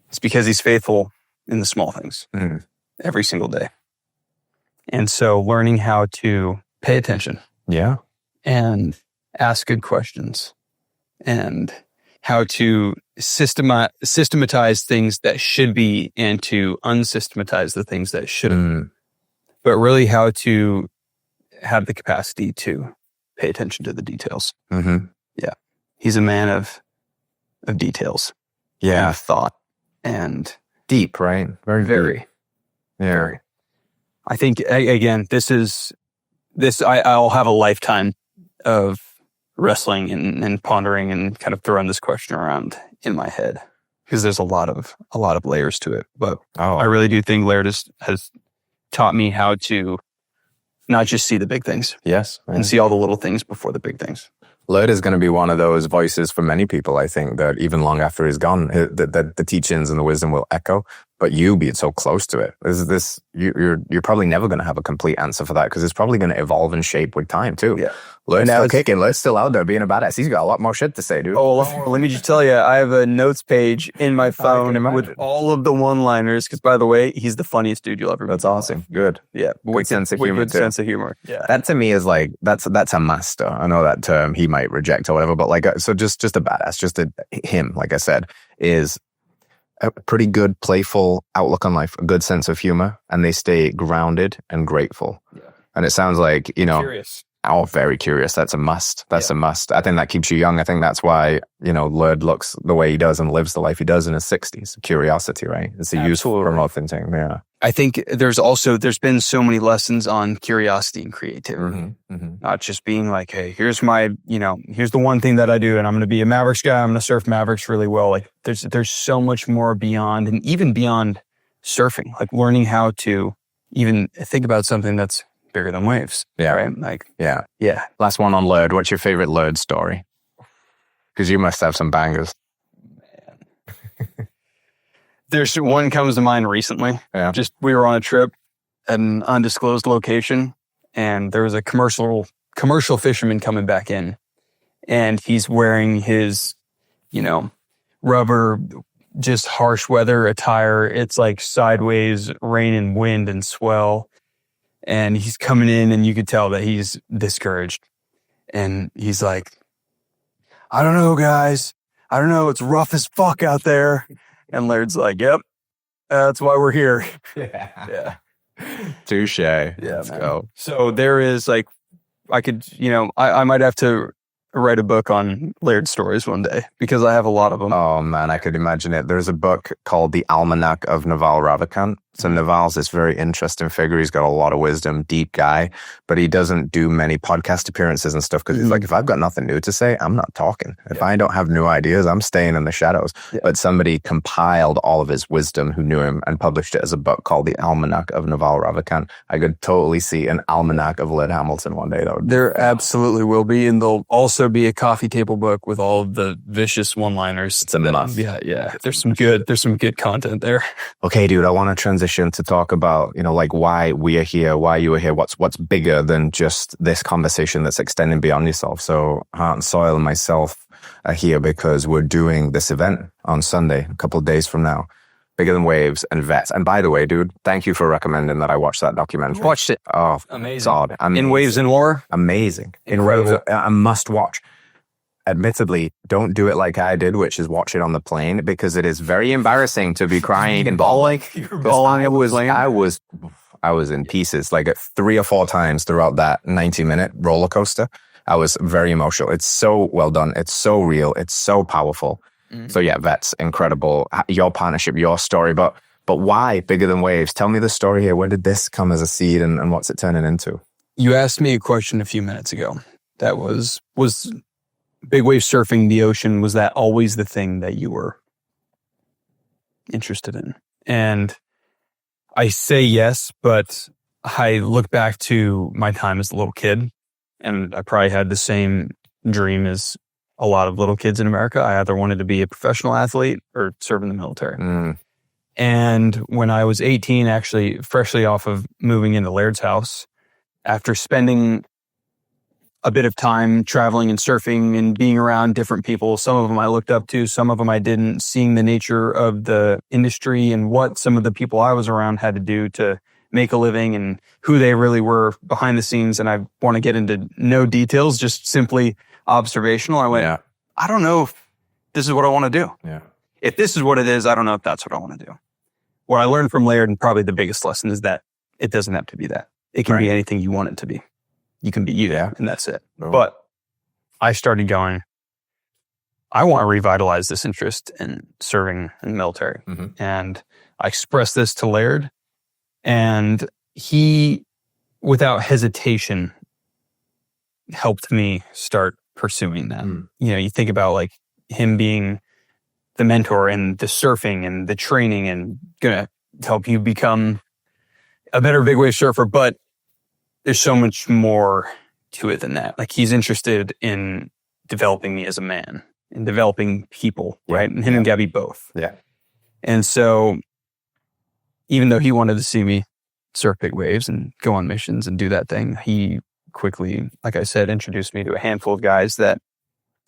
it's because he's faithful in the small things every single day. And so learning how to pay attention. Yeah. And ask good questions. And how to systematize things that should be and to unsystematize the things that shouldn't. But really how to have the capacity to pay attention to the details. Yeah. He's a man of details. Yeah. And thought. And deep, right? Very deep. Yeah. Very. I think, again, I'll have a lifetime of wrestling and pondering and kind of throwing this question around in my head because there's a lot of layers to it. But I really do think Laird has taught me how to not just see the big things. Yes. And see all the little things before the big things. Laird is going to be one of those voices for many people, I think, that even long after he's gone, that the teachings and the wisdom will echo. But you being so close to it, you're probably never going to have a complete answer for that because it's probably going to evolve and shape with time too. Yeah. Laird's still kicking. Laird's still out there being a badass. He's got a lot more shit to say, dude. Oh, a lot more. Let me just tell you, I have a notes page in my phone with all of the one-liners. Because by the way, he's the funniest dude you'll ever meet. That's awesome. Good. Yeah. Good sense of humor. Good sense of humor. Yeah. That to me is like that's a master. I know that term he might reject or whatever, but like so just a badass. Him, like I said, is a pretty good, playful outlook on life, a good sense of humor, and they stay grounded and grateful. Yeah. And it sounds like, you know, curious. Oh, very curious. That's a must. That's a must. I think that keeps you young. I think that's why, you know, Laird looks the way he does and lives the life he does in his 60s. Curiosity, right? It's a useful remote thing. Yeah. I think there's been so many lessons on curiosity and creativity. Not just being like, hey, here's the one thing that I do and I'm going to be a Mavericks guy. I'm going to surf Mavericks really well. Like there's so much more beyond and even beyond surfing, like learning how to even think about something that's bigger than waves. Yeah. Right. Like, Yeah. yeah. Last one on Laird. What's your favorite Laird story? Because you must have some bangers. There's one comes to mind recently. Yeah. Just we were on a trip at an undisclosed location, and there was a commercial fisherman coming back in, and he's wearing his, rubber, just harsh weather attire. It's like sideways rain and wind and swell, and he's coming in, and you could tell that he's discouraged, and he's like, "I don't know, guys. I don't know. It's rough as fuck out there." And Laird's like, "Yep, that's why we're here." Yeah. Touche. Yeah, Let's man. go. So there is like, I could, I might have to write a book on Laird stories one day because I have a lot of them. Oh man, I could imagine it. There's a book called The Almanac of Naval Ravikant. So Naval's this very interesting figure. He's got a lot of wisdom, deep guy, but he doesn't do many podcast appearances and stuff because he's like, if I've got nothing new to say, I'm not talking. If I don't have new ideas, I'm staying in the shadows. Yeah. But somebody compiled all of his wisdom who knew him and published it as a book called The Almanac of Naval Ravikant. I could totally see an almanac of Laird Hamilton one day. There absolutely will be, and there'll also be a coffee table book with all of the vicious one-liners. It's a must. Yeah. There's some good content there. Okay, dude, I want to transition to talk about, like why we are here, why you are here, what's bigger than just this conversation that's extending beyond yourself. So Heart and Soil and myself are here because we're doing this event on Sunday, a couple of days from now. Bigger Than Waves and Vets. And by the way, dude, thank you for recommending that I watch that documentary. Watched it. Oh, Amazing. God. In Waves and War. Amazing. Incredible. In Waves, a must watch. Admittedly, don't do it like I did, which is watch it on the plane, because it is very embarrassing to be crying and bawling. I was in pieces like 3 or 4 times throughout that 90-minute roller coaster. I was very emotional. It's so well done. It's so real. It's so powerful. So yeah, Vets, incredible. Your partnership, your story, but why Bigger Than Waves? Tell me the story here. Where did this come as a seed and what's it turning into? You asked me a question a few minutes ago. That was big wave surfing, the ocean, was that always the thing that you were interested in? And I say yes, but I look back to my time as a little kid, and I probably had the same dream as a lot of little kids in America. I either wanted to be a professional athlete or serve in the military. And when I was 18, actually freshly off of moving into Laird's house, after spending a bit of time traveling and surfing and being around different people. Some of them I looked up to, some of them I didn't, seeing the nature of the industry and what some of the people I was around had to do to make a living and who they really were behind the scenes. And I want to get into no details, just simply observational. I went, I don't know if this is what I want to do. Yeah. If this is what it is, I don't know if that's what I want to do. What I learned from Laird, and probably the biggest lesson, is that it doesn't have to be that. It can be anything you want it to be. You can be you, and that's it. Oh. But I started going, I want to revitalize this interest in serving in the military. And I expressed this to Laird, and he, without hesitation, helped me start pursuing that. You think about like him being the mentor and the surfing and the training and gonna help you become a better big wave surfer, but there's so much more to it than that. Like he's interested in developing me as a man and developing people, right? And him and Gabby both. Yeah. And so even though he wanted to see me surf big waves and go on missions and do that thing, he quickly, like I said, introduced me to a handful of guys that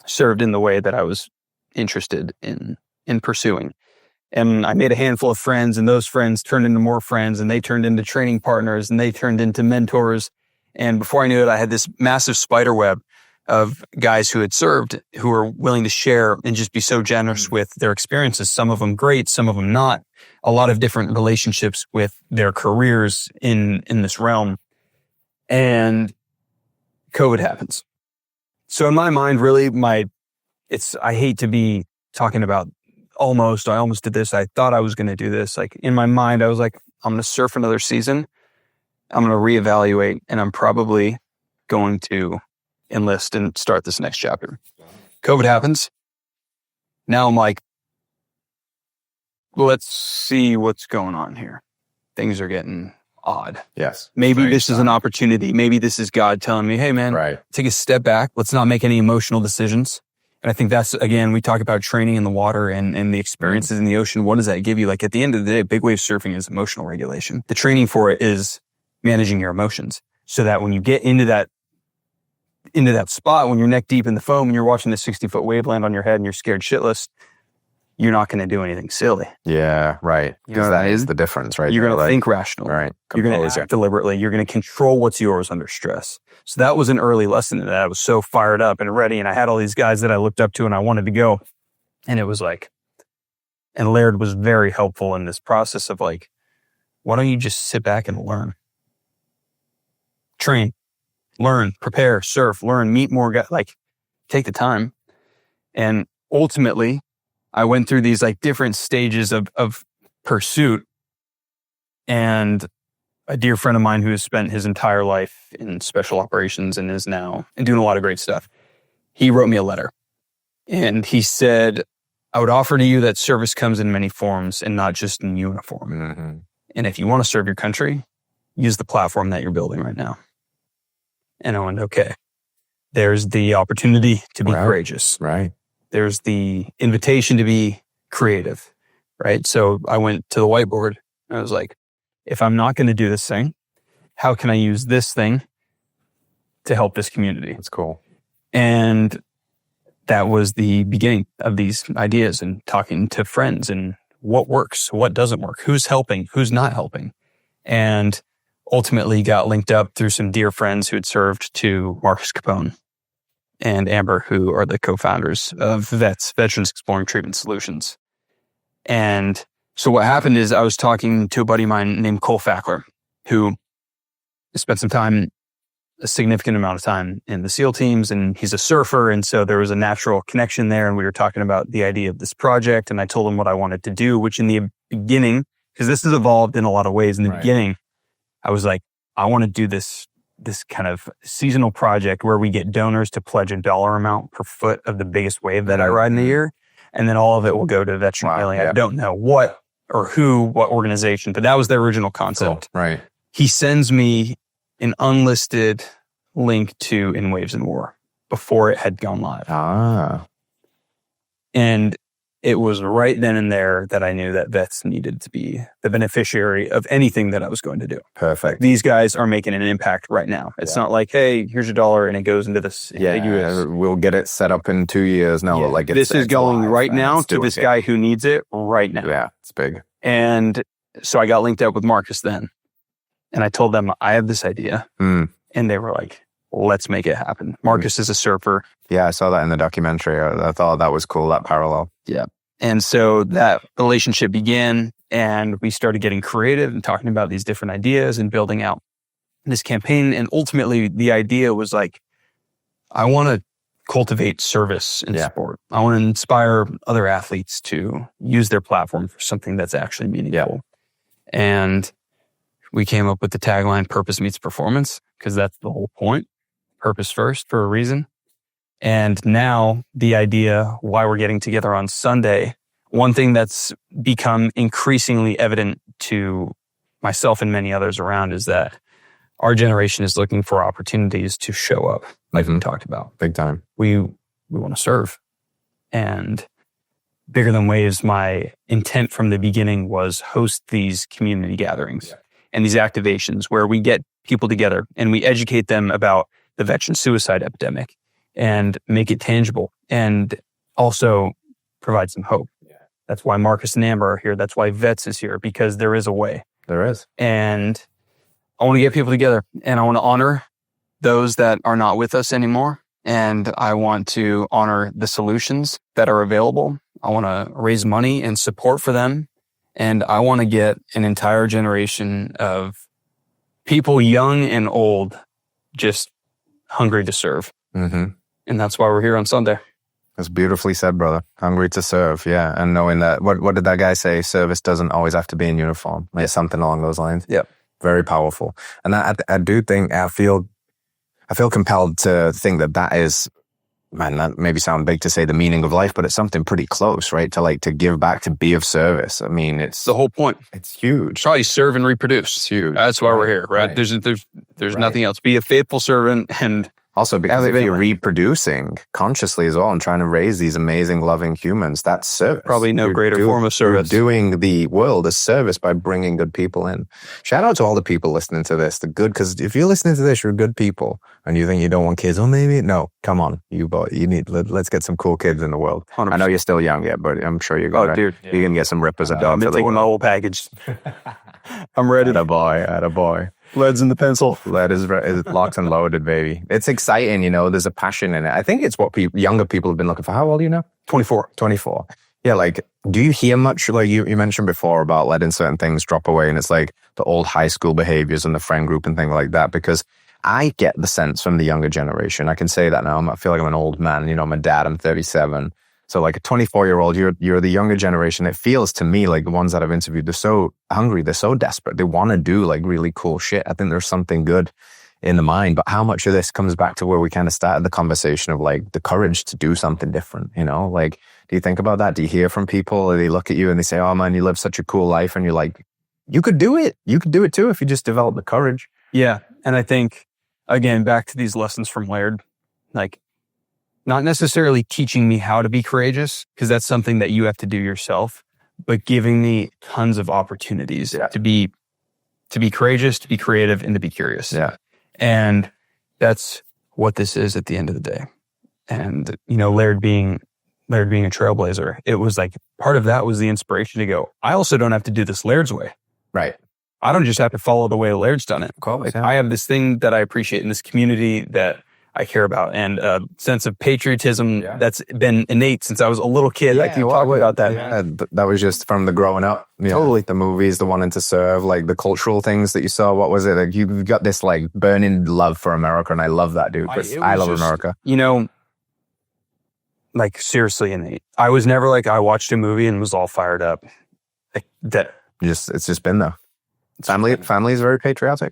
served in the way that I was interested in pursuing. And I made a handful of friends, and those friends turned into more friends, and they turned into training partners, and they turned into mentors. And before I knew it, I had this massive spider web of guys who had served, who were willing to share and just be so generous with their experiences. Some of them great, some of them not. A lot of different relationships with their careers in this realm. And COVID happens. So in my mind, really, I hate to be talking about I almost did this. I thought I was going to do this. Like in my mind, I was like, I'm going to surf another season. I'm going to reevaluate, and I'm probably going to enlist and start this next chapter. COVID happens. Now I'm like, let's see what's going on here. Things are getting odd. Yes. Maybe this is an opportunity. Maybe this is God telling me, hey man, take a step back. Let's not make any emotional decisions. And I think that's, again, we talk about training in the water and the experiences in the ocean. What does that give you? Like at the end of the day, big wave surfing is emotional regulation. The training for it is managing your emotions so that when you get into that spot, when you're neck deep in the foam and you're watching the 60-foot wave land on your head and you're scared shitless, you're not going to do anything silly. Yeah, right. Because that is the difference, right? You're going to think rationally. Right. You're going to act deliberately. You're going to control what's yours under stress. So that was an early lesson in that. I was so fired up and ready, and I had all these guys that I looked up to and I wanted to go. And it was like, and Laird was very helpful in this process of like, why don't you just sit back and learn? Train, learn, prepare, surf, learn, meet more guys, like take the time. And ultimately, I went through these like different stages of pursuit, and a dear friend of mine who has spent his entire life in special operations and is now doing a lot of great stuff. He wrote me a letter and he said, I would offer to you that service comes in many forms and not just in uniform. Mm-hmm. And if you want to serve your country, use the platform that you're building right now. And I went, okay, there's the opportunity to be courageous. Right. There's the invitation to be creative, right? So I went to the whiteboard and I was like, if I'm not going to do this thing, how can I use this thing to help this community? That's cool. And that was the beginning of these ideas and talking to friends and what works, what doesn't work, who's helping, who's not helping. And ultimately got linked up through some dear friends who had served to Marcus Capone and Amber, who are the co-founders of Veterans Exploring Treatment Solutions. And so what happened is I was talking to a buddy of mine named Cole Fackler, who spent a significant amount of time in the SEAL teams, and he's a surfer. And so there was a natural connection there. And we were talking about the idea of this project. And I told him what I wanted to do, which in the beginning, because this has evolved in a lot of ways, in the beginning, I was like, I want to do this kind of seasonal project where we get donors to pledge a dollar amount per foot of the biggest wave that I ride in a year. And then all of it will go to veteran healing. I don't know what or who, what organization, but that was the original concept. Cool. Right. He sends me an unlisted link to In Waves and War before it had gone live. And it was right then and there that I knew that vets needed to be the beneficiary of anything that I was going to do. Perfect. These guys are making an impact right now. It's not like, hey, here's your dollar and it goes into this. We'll get it set up in 2 years. No, like this is going live, right now to this guy who needs it right now. Yeah, it's big. And so I got linked up with Marcus then. And I told them I have this idea. And they were like, let's make it happen. Marcus is a surfer. Yeah, I saw that in the documentary. I thought that was cool, that parallel. Yeah. And so that relationship began and we started getting creative and talking about these different ideas and building out this campaign. And ultimately the idea was like, I want to cultivate service in sport. I want to inspire other athletes to use their platform for something that's actually meaningful. And we came up with the tagline, purpose meets performance, because that's the whole point. Purpose first for a reason. And now the idea why we're getting together on Sunday, one thing that's become increasingly evident to myself and many others around is that our generation is looking for opportunities to show up, like we talked about. Big time. We want to serve. And Bigger Than Waves, my intent from the beginning was host these community gatherings and these activations where we get people together and we educate them about the veteran suicide epidemic and make it tangible and also provide some hope. That's why Marcus and Amber are here. That's why Vets is here, because there is a way. There is. And I want to get people together and I want to honor those that are not with us anymore. And I want to honor the solutions that are available. I want to raise money and support for them. And I want to get an entire generation of people, young and old, just hungry to serve. And that's why we're here on Sunday. That's beautifully said, brother. Hungry to serve, yeah. And knowing that, what did that guy say? Service doesn't always have to be in uniform. Like something along those lines. Yep. Very powerful. And I do think, I feel compelled to think that is man, that maybe sound big to say the meaning of life, but it's something pretty close, right? To give back, to be of service. I mean, it's the whole point. It's huge. Probably serve and reproduce. It's huge. That's why we're here, right? There's nothing else. Be a faithful servant, and also because if you're reproducing consciously as well and trying to raise these amazing, loving humans, that's service. Probably no greater form of service. You're doing the world a service by bringing good people in. Shout out to all the people listening to this. Because if you're listening to this, you're good people, and you think you don't want kids, or maybe no. Come on, you need. Let's get some cool kids in the world. 100%. I know you're still young yet, but I'm sure you're going. Dude, you can get some rippers and dogs. I'm taking my whole package. I'm ready. Attaboy. Lead's in the pencil. Lead is locked and loaded, baby. It's exciting, there's a passion in it. I think it's what younger people have been looking for. How old are you now? 24. Yeah, like, do you hear much, like you mentioned before about letting certain things drop away, and it's like the old high school behaviors and the friend group and things like that? Because I get the sense from the younger generation. I can say that now. I feel like I'm an old man. I'm a dad. I'm 37. So like a 24-year-old, you're the younger generation. It feels to me like the ones that I've interviewed, they're so hungry, they're so desperate. They want to do like really cool shit. I think there's something good in the mind. But how much of this comes back to where we kind of started the conversation of like the courage to do something different, Like, do you think about that? Do you hear from people, or they look at you and they say, oh man, you live such a cool life, and you're like, you could do it. You could do it too if you just develop the courage. Yeah. And I think, again, back to these lessons from Laird, like, not necessarily teaching me how to be courageous, because that's something that you have to do yourself, but giving me tons of opportunities to be courageous, to be creative, and to be curious. Yeah. And that's what this is at the end of the day. And, Laird being a trailblazer, it was like part of that was the inspiration to go, I also don't have to do this Laird's way. Right. I don't just have to follow the way Laird's done it. Cool. I have this thing that I appreciate in this community that I care about, and a sense of patriotism that's been innate since I was a little kid. I keep talking about that. Yeah, that was just from the growing up. Totally. The movies, the wanting to serve, like the cultural things that you saw. What was it? Like you've got this like burning love for America, and I love that, dude. I love America. Like seriously innate. I was never like, I watched a movie and was all fired up. Like that. It's just been there. Family is very patriotic.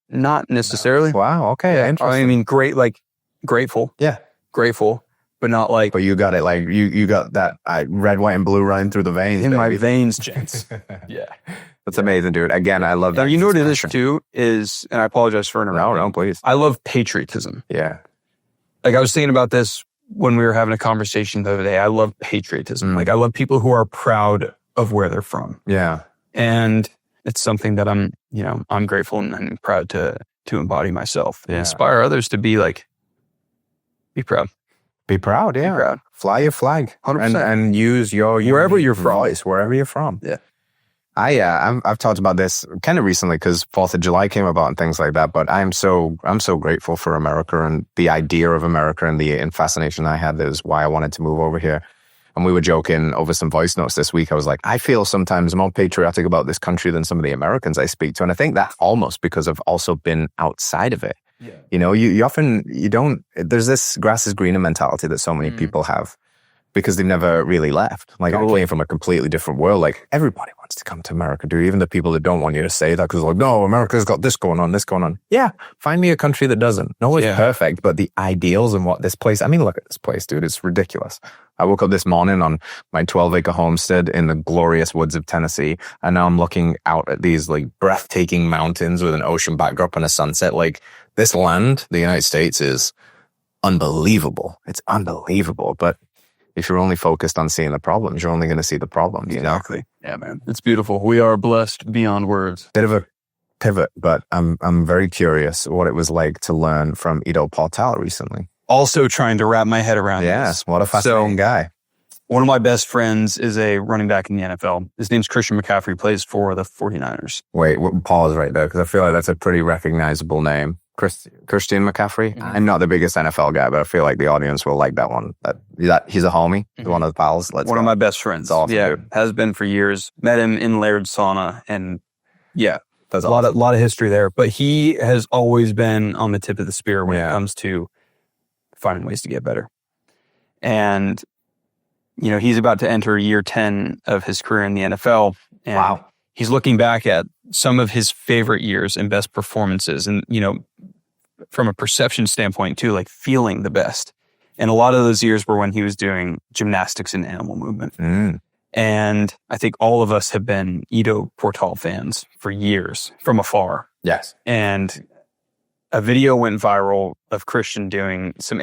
Not necessarily. Wow. Okay. Yeah, interesting. I mean, grateful. Yeah. Grateful, but not like. But you got it. Like you got that red, white, and blue running through the veins. In my veins, gents. Yeah. That's amazing, dude. Again, I love that. Now, you know what it is too is, and I apologize for interrupting. No, please. I love patriotism. Yeah. Like I was thinking about this when we were having a conversation the other day. I love patriotism. Like I love people who are proud of where they're from. Yeah. And it's something that I'm grateful and proud to embody myself. Yeah. Inspire others to be like, be proud. Be proud, yeah. Be proud. Fly your flag. 100%. And use your wherever you're from. voice, wherever you're from. Yeah. I've talked about this kind of recently because 4th of July came about and things like that. But I'm so grateful for America and the idea of America and the fascination I had. That is why I wanted to move over here. And we were joking over some voice notes this week. I was like, I feel sometimes more patriotic about this country than some of the Americans I speak to. And I think that's almost because I've also been outside of it. Yeah. You often, there's this grass is greener mentality that so many people have because they've never really left. Like I came from a completely different world. Like everybody wants to come to America, dude. Even the people that don't want you to say that because like, no, America's got this going on, this going on. Yeah. Find me a country that doesn't. No, it's perfect. But the ideals and what this place, I mean, look at this place, dude. It's ridiculous. I woke up this morning on my 12-acre homestead in the glorious woods of Tennessee, and now I'm looking out at these like breathtaking mountains with an ocean backdrop and a sunset. Like this land, the United States, is unbelievable. It's unbelievable. But if you're only focused on seeing the problems, you're only going to see the problems. Exactly. Yeah, man. It's beautiful. We are blessed beyond words. Bit of a pivot, but I'm very curious what it was like to learn from Ido Portal recently. Also trying to wrap my head around this. Yes, what a fascinating guy. One of my best friends is a running back in the NFL. His name's Christian McCaffrey, plays for the 49ers. Wait, pause right there, because I feel like that's a pretty recognizable name. Christian McCaffrey? Mm-hmm. I'm not the biggest NFL guy, but I feel like the audience will like that one. That he's a homie, one of the pals. One of my best friends. Awesome, yeah, dude. Has been for years. Met him in Laird sauna, and yeah, that's a lot of history there. But he has always been on the tip of the spear when it comes to finding ways to get better. And he's about to enter year 10 of his career in the NFL. And he's looking back at some of his favorite years and best performances. And, from a perception standpoint too, like feeling the best. And a lot of those years were when he was doing gymnastics and animal movement. And I think all of us have been Ido Portal fans for years from afar. Yes. And a video went viral of Christian doing some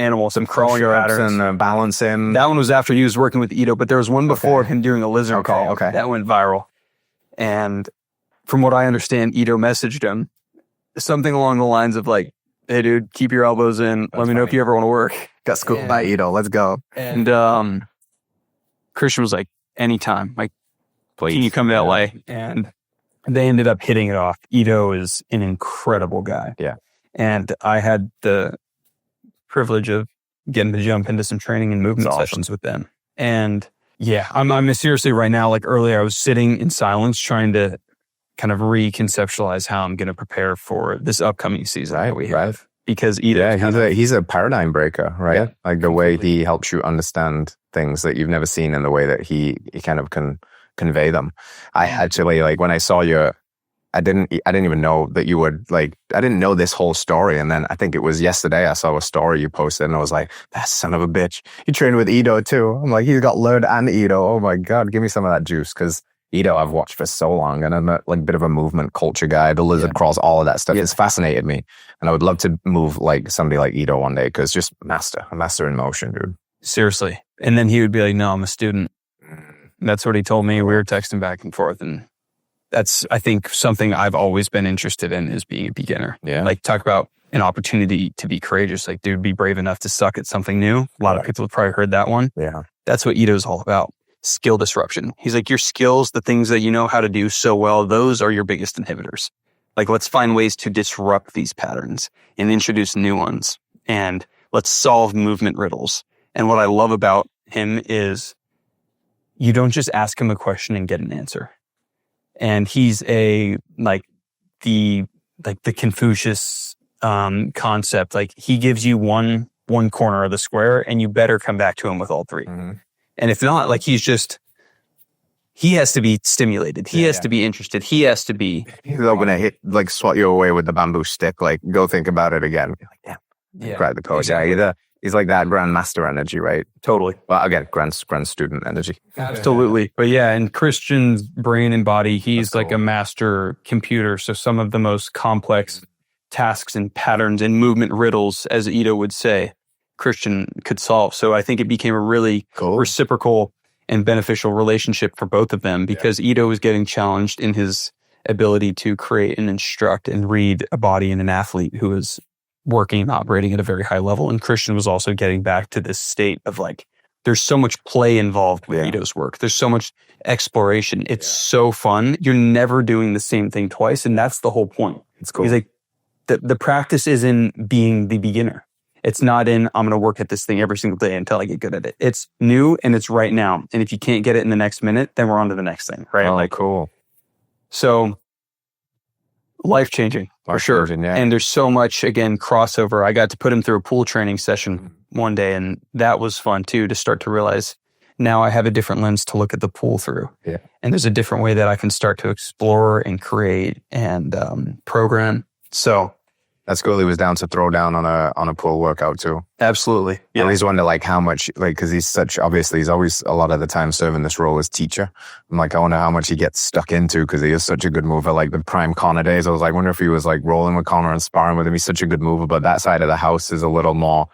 crawling patterns and balancing. That one was after he was working with Ido, but there was one before of him doing a lizard call. Okay. That went viral. And from what I understand, Ido messaged him something along the lines of like, hey, dude, keep your elbows in. Let me know if you ever want to work. Got schooled by Ido. Let's go. And Christian was like, anytime. Like, please. Can you come to LA? And they ended up hitting it off. Ido is an incredible guy. Yeah. And I had the privilege of getting to jump into some training and movement sessions with them. And yeah, I'm seriously right now, like earlier, I was sitting in silence trying to kind of reconceptualize how I'm going to prepare for this upcoming season that we have. Because Ido, he's a paradigm breaker, right? Yeah, like the way he helps you understand things that you've never seen and the way that he kind of can convey them. I actually, like, when I saw you, I didn't even know that you would, like, I didn't know this whole story. And then I think it was yesterday I saw a story you posted and I was like, that son of a bitch. He trained with Ido too. I'm like, he's got Laird and Ido. Oh my God, give me some of that juice. Because Ido I've watched for so long and I'm a bit of a movement culture guy. The lizard crawls, all of that stuff. It's fascinated me. And I would love to move like somebody like Ido one day because just a master in motion, dude. Seriously. And then he would be like, no, I'm a student. And that's what he told me. We were texting back and forth. And that's, I think, something I've always been interested in is being a beginner. Yeah. Like, talk about an opportunity to be courageous. Like, dude, be brave enough to suck at something new. A lot of people have probably heard that one. Yeah. That's what Ido's all about. Skill disruption. He's like, your skills, the things that you know how to do so well, those are your biggest inhibitors. Like, let's find ways to disrupt these patterns and introduce new ones. And let's solve movement riddles. And what I love about him is you don't just ask him a question and get an answer. And he's the Confucius concept. Like, he gives you one corner of the square and you better come back to him with all three. Mm-hmm. And if not, like, he has to be stimulated. He has to be interested. He has to be. He's not going to like swat you away with the bamboo stick. Like, go think about it again. You're like, damn. Crack the code. Exactly. Yeah, he's like that grandmaster energy, right? Totally. Well, again, grand student energy. Absolutely. But yeah, in Christian's brain and body, he's like a master computer. So some of the most complex tasks and patterns and movement riddles, as Ido would say, Christian could solve. So I think it became a really reciprocal and beneficial relationship for both of them because Ido was getting challenged in his ability to create and instruct and read a body in an athlete who was working and operating at a very high level. And Christian was also getting back to this state of like, there's so much play involved with Ido's work. There's so much exploration. It's so fun. You're never doing the same thing twice. And that's the whole point. It's cool. He's like, the practice is in being the beginner. It's not in, I'm going to work at this thing every single day until I get good at it. It's new and it's right now. And if you can't get it in the next minute, then we're on to the next thing, right? Oh, like, cool. So life-changing for sure. Yeah. And there's so much, again, crossover. I got to put him through a pool training session one day, and that was fun too, to start to realize now I have a different lens to look at the pool through. Yeah. And there's a different way that I can start to explore and create and program. So that's cool. He was down to throw down on a pool workout too. Absolutely. Yeah. I always wonder like how much, like, cause he's always a lot of the time serving this role as teacher. I'm like, I wonder how much he gets stuck into cause he is such a good mover. Like the prime Connor days, I was like, wonder if he was like rolling with Connor and sparring with him. He's such a good mover, but that side of the house is a little more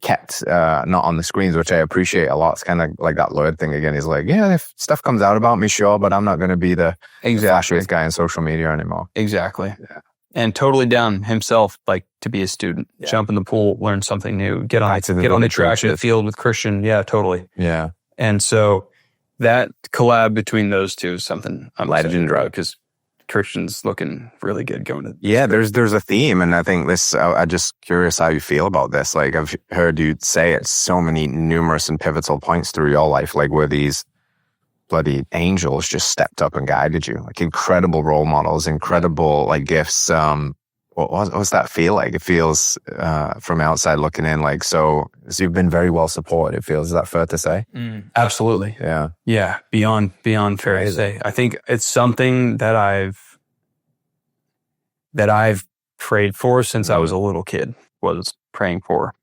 kept, not on the screens, which I appreciate a lot. It's kind of like that Laird thing again. He's like, yeah, if stuff comes out about me, sure, but I'm not going to be the flashiest guy in social media anymore. Exactly. Yeah. And totally down himself, like to be a student, jump in the pool, learn something new, get on the track at the field with Christian. Yeah, totally. Yeah. And so that collab between those two is something I'm excited about because Christian's looking really good going to. Yeah, there's a theme, and I think this. I'm just curious how you feel about this. Like I've heard you say at so many numerous and pivotal points through your life, like where these bloody angels just stepped up and guided you, like incredible role models, incredible like gifts. What's that feel like? It feels from outside looking in, like so you've been very well supported. It feels. Is that fair to say? Absolutely. Yeah. Beyond fair to say. I think it's something that I've prayed for since I was a little kid. Was praying for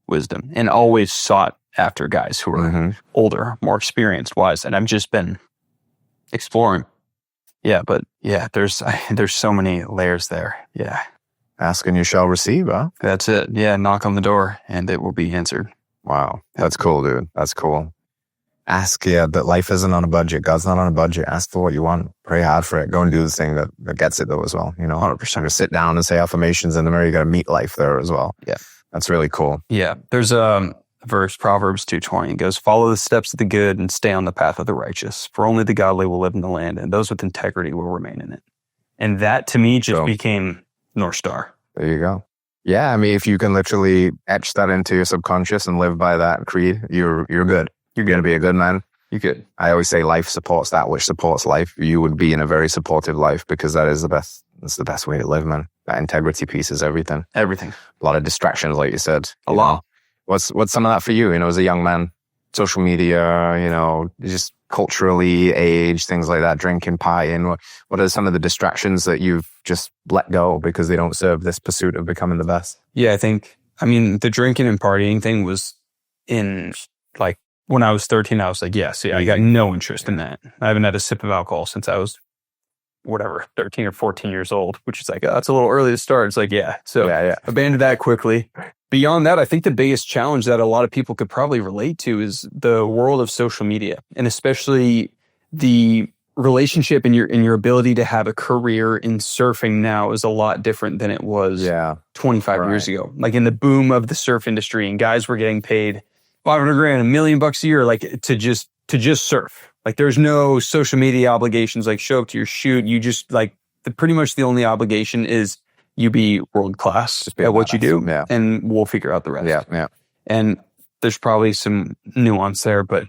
wisdom and always sought after guys who are older, more experienced, wise. And I've just been exploring. Yeah, but yeah, there's so many layers there. Yeah. Ask and you shall receive, huh? That's it. Yeah, knock on the door and it will be answered. Wow. That's cool, dude. That's cool. Ask, that life isn't on a budget. God's not on a budget. Ask for what you want. Pray hard for it. Go and do the thing that gets it, though, as well. 100%. Just sit down and say affirmations in the mirror. You got to meet life there as well. Yeah. That's really cool. Yeah. There's a verse, Proverbs 2:20. It goes, follow the steps of the good and stay on the path of the righteous. For only the godly will live in the land, and those with integrity will remain in it. And that, to me, just became North Star. There you go. Yeah, I mean, if you can literally etch that into your subconscious and live by that creed, you're good. You're going to be a good man. You're good. I always say life supports that which supports life. You would be in a very supportive life because that is the best. That's the best way to live, man. That integrity piece is everything. Everything. A lot of distractions, like you said. A lot. What's some of that for you? As a young man, social media, just culturally age, things like that, drinking, partying. What are some of the distractions that you've just let go because they don't serve this pursuit of becoming the best? Yeah, the drinking and partying thing was in when I was 13, I was like, I got no interest in that. I haven't had a sip of alcohol since I was 13 or 14 years old, which is it's a little early to start. It's abandoned that quickly. Beyond that, I think the biggest challenge that a lot of people could probably relate to is the world of social media, and especially the relationship and your ability to have a career in surfing now is a lot different than it was 25 years ago. Like in the boom of the surf industry, and guys were getting paid $500,000, $1 million a year, to just surf. There's no social media obligations, show up to your shoot. You just pretty much the only obligation is you be world class at what you do, and we'll figure out the rest. Yeah. And there's probably some nuance there, but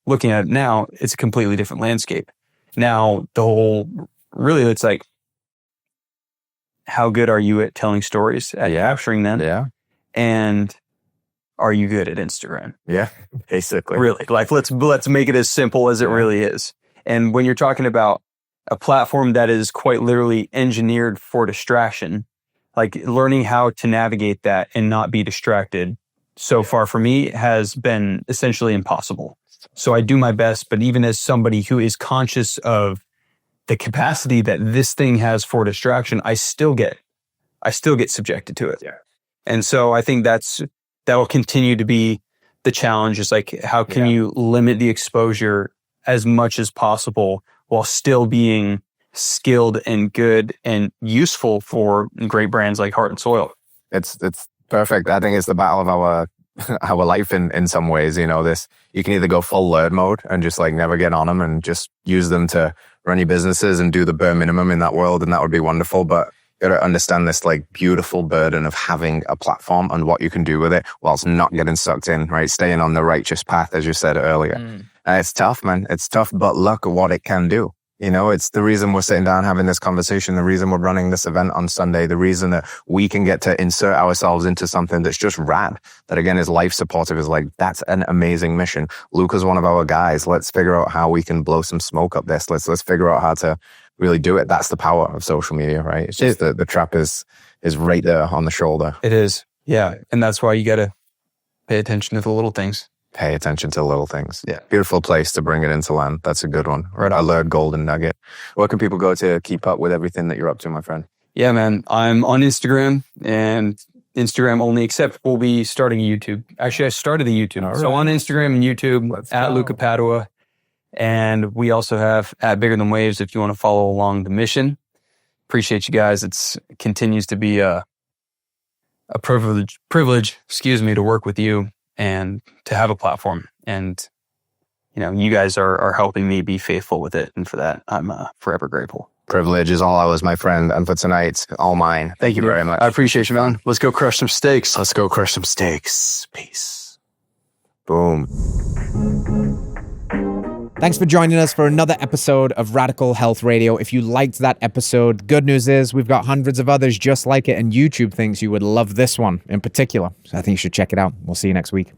looking at it now, it's a completely different landscape. Now it's how good are you at telling stories, at capturing them? Yeah. And are you good at Instagram? Yeah, basically. Really, let's make it as simple as it really is. And when you're talking about a platform that is quite literally engineered for distraction, learning how to navigate that and not be distracted so far for me has been essentially impossible. So I do my best, but even as somebody who is conscious of the capacity that this thing has for distraction, I still get subjected to it. Yeah. And so I think that will continue to be the challenge, is how can you limit the exposure as much as possible while still being skilled and good and useful for great brands like Heart and Soil. It's perfect. I think it's the battle of our life in some ways. This, you can either go full Laird mode and just never get on them and just use them to run your businesses and do the bare minimum in that world, and that would be wonderful. But you got to understand this beautiful burden of having a platform and what you can do with it whilst not getting sucked in, right? Staying on the righteous path, as you said earlier. It's tough, man. It's tough, but look at what it can do. It's the reason we're sitting down having this conversation, the reason we're running this event on Sunday, the reason that we can get to insert ourselves into something that's just rad, that again is life supportive, is that's an amazing mission. Luca's one of our guys. Let's figure out how we can blow some smoke up this. Let's figure out how to really do it. That's the power of social media, right? It's just the trap is right there on the shoulder. It is. Yeah. And that's why you got to pay attention to the little things. Pay attention to little things. Yeah. Beautiful place to bring it into land. That's a good one. Right. I learned golden nugget. Where can people go to keep up with everything that you're up to, my friend? Yeah, man. I'm on Instagram, and Instagram only, except we'll be starting YouTube. Actually, I started the YouTube. Right. So on Instagram and YouTube, at Luca Padua. And we also have at Bigger Than Waves if you want to follow along the mission. Appreciate you guys. It continues to be a privilege, to work with you and to have a platform. And, you guys are helping me be faithful with it. And for that, I'm forever grateful. Privilege is all ours, my friend. And for tonight, all mine. Thank you very much. I appreciate you, man. Let's go crush some steaks. Let's go crush some steaks. Peace. Boom. Thanks for joining us for another episode of Radical Health Radio. If you liked that episode, good news is we've got hundreds of others just like it, and YouTube thinks you would love this one in particular. So I think you should check it out. We'll see you next week.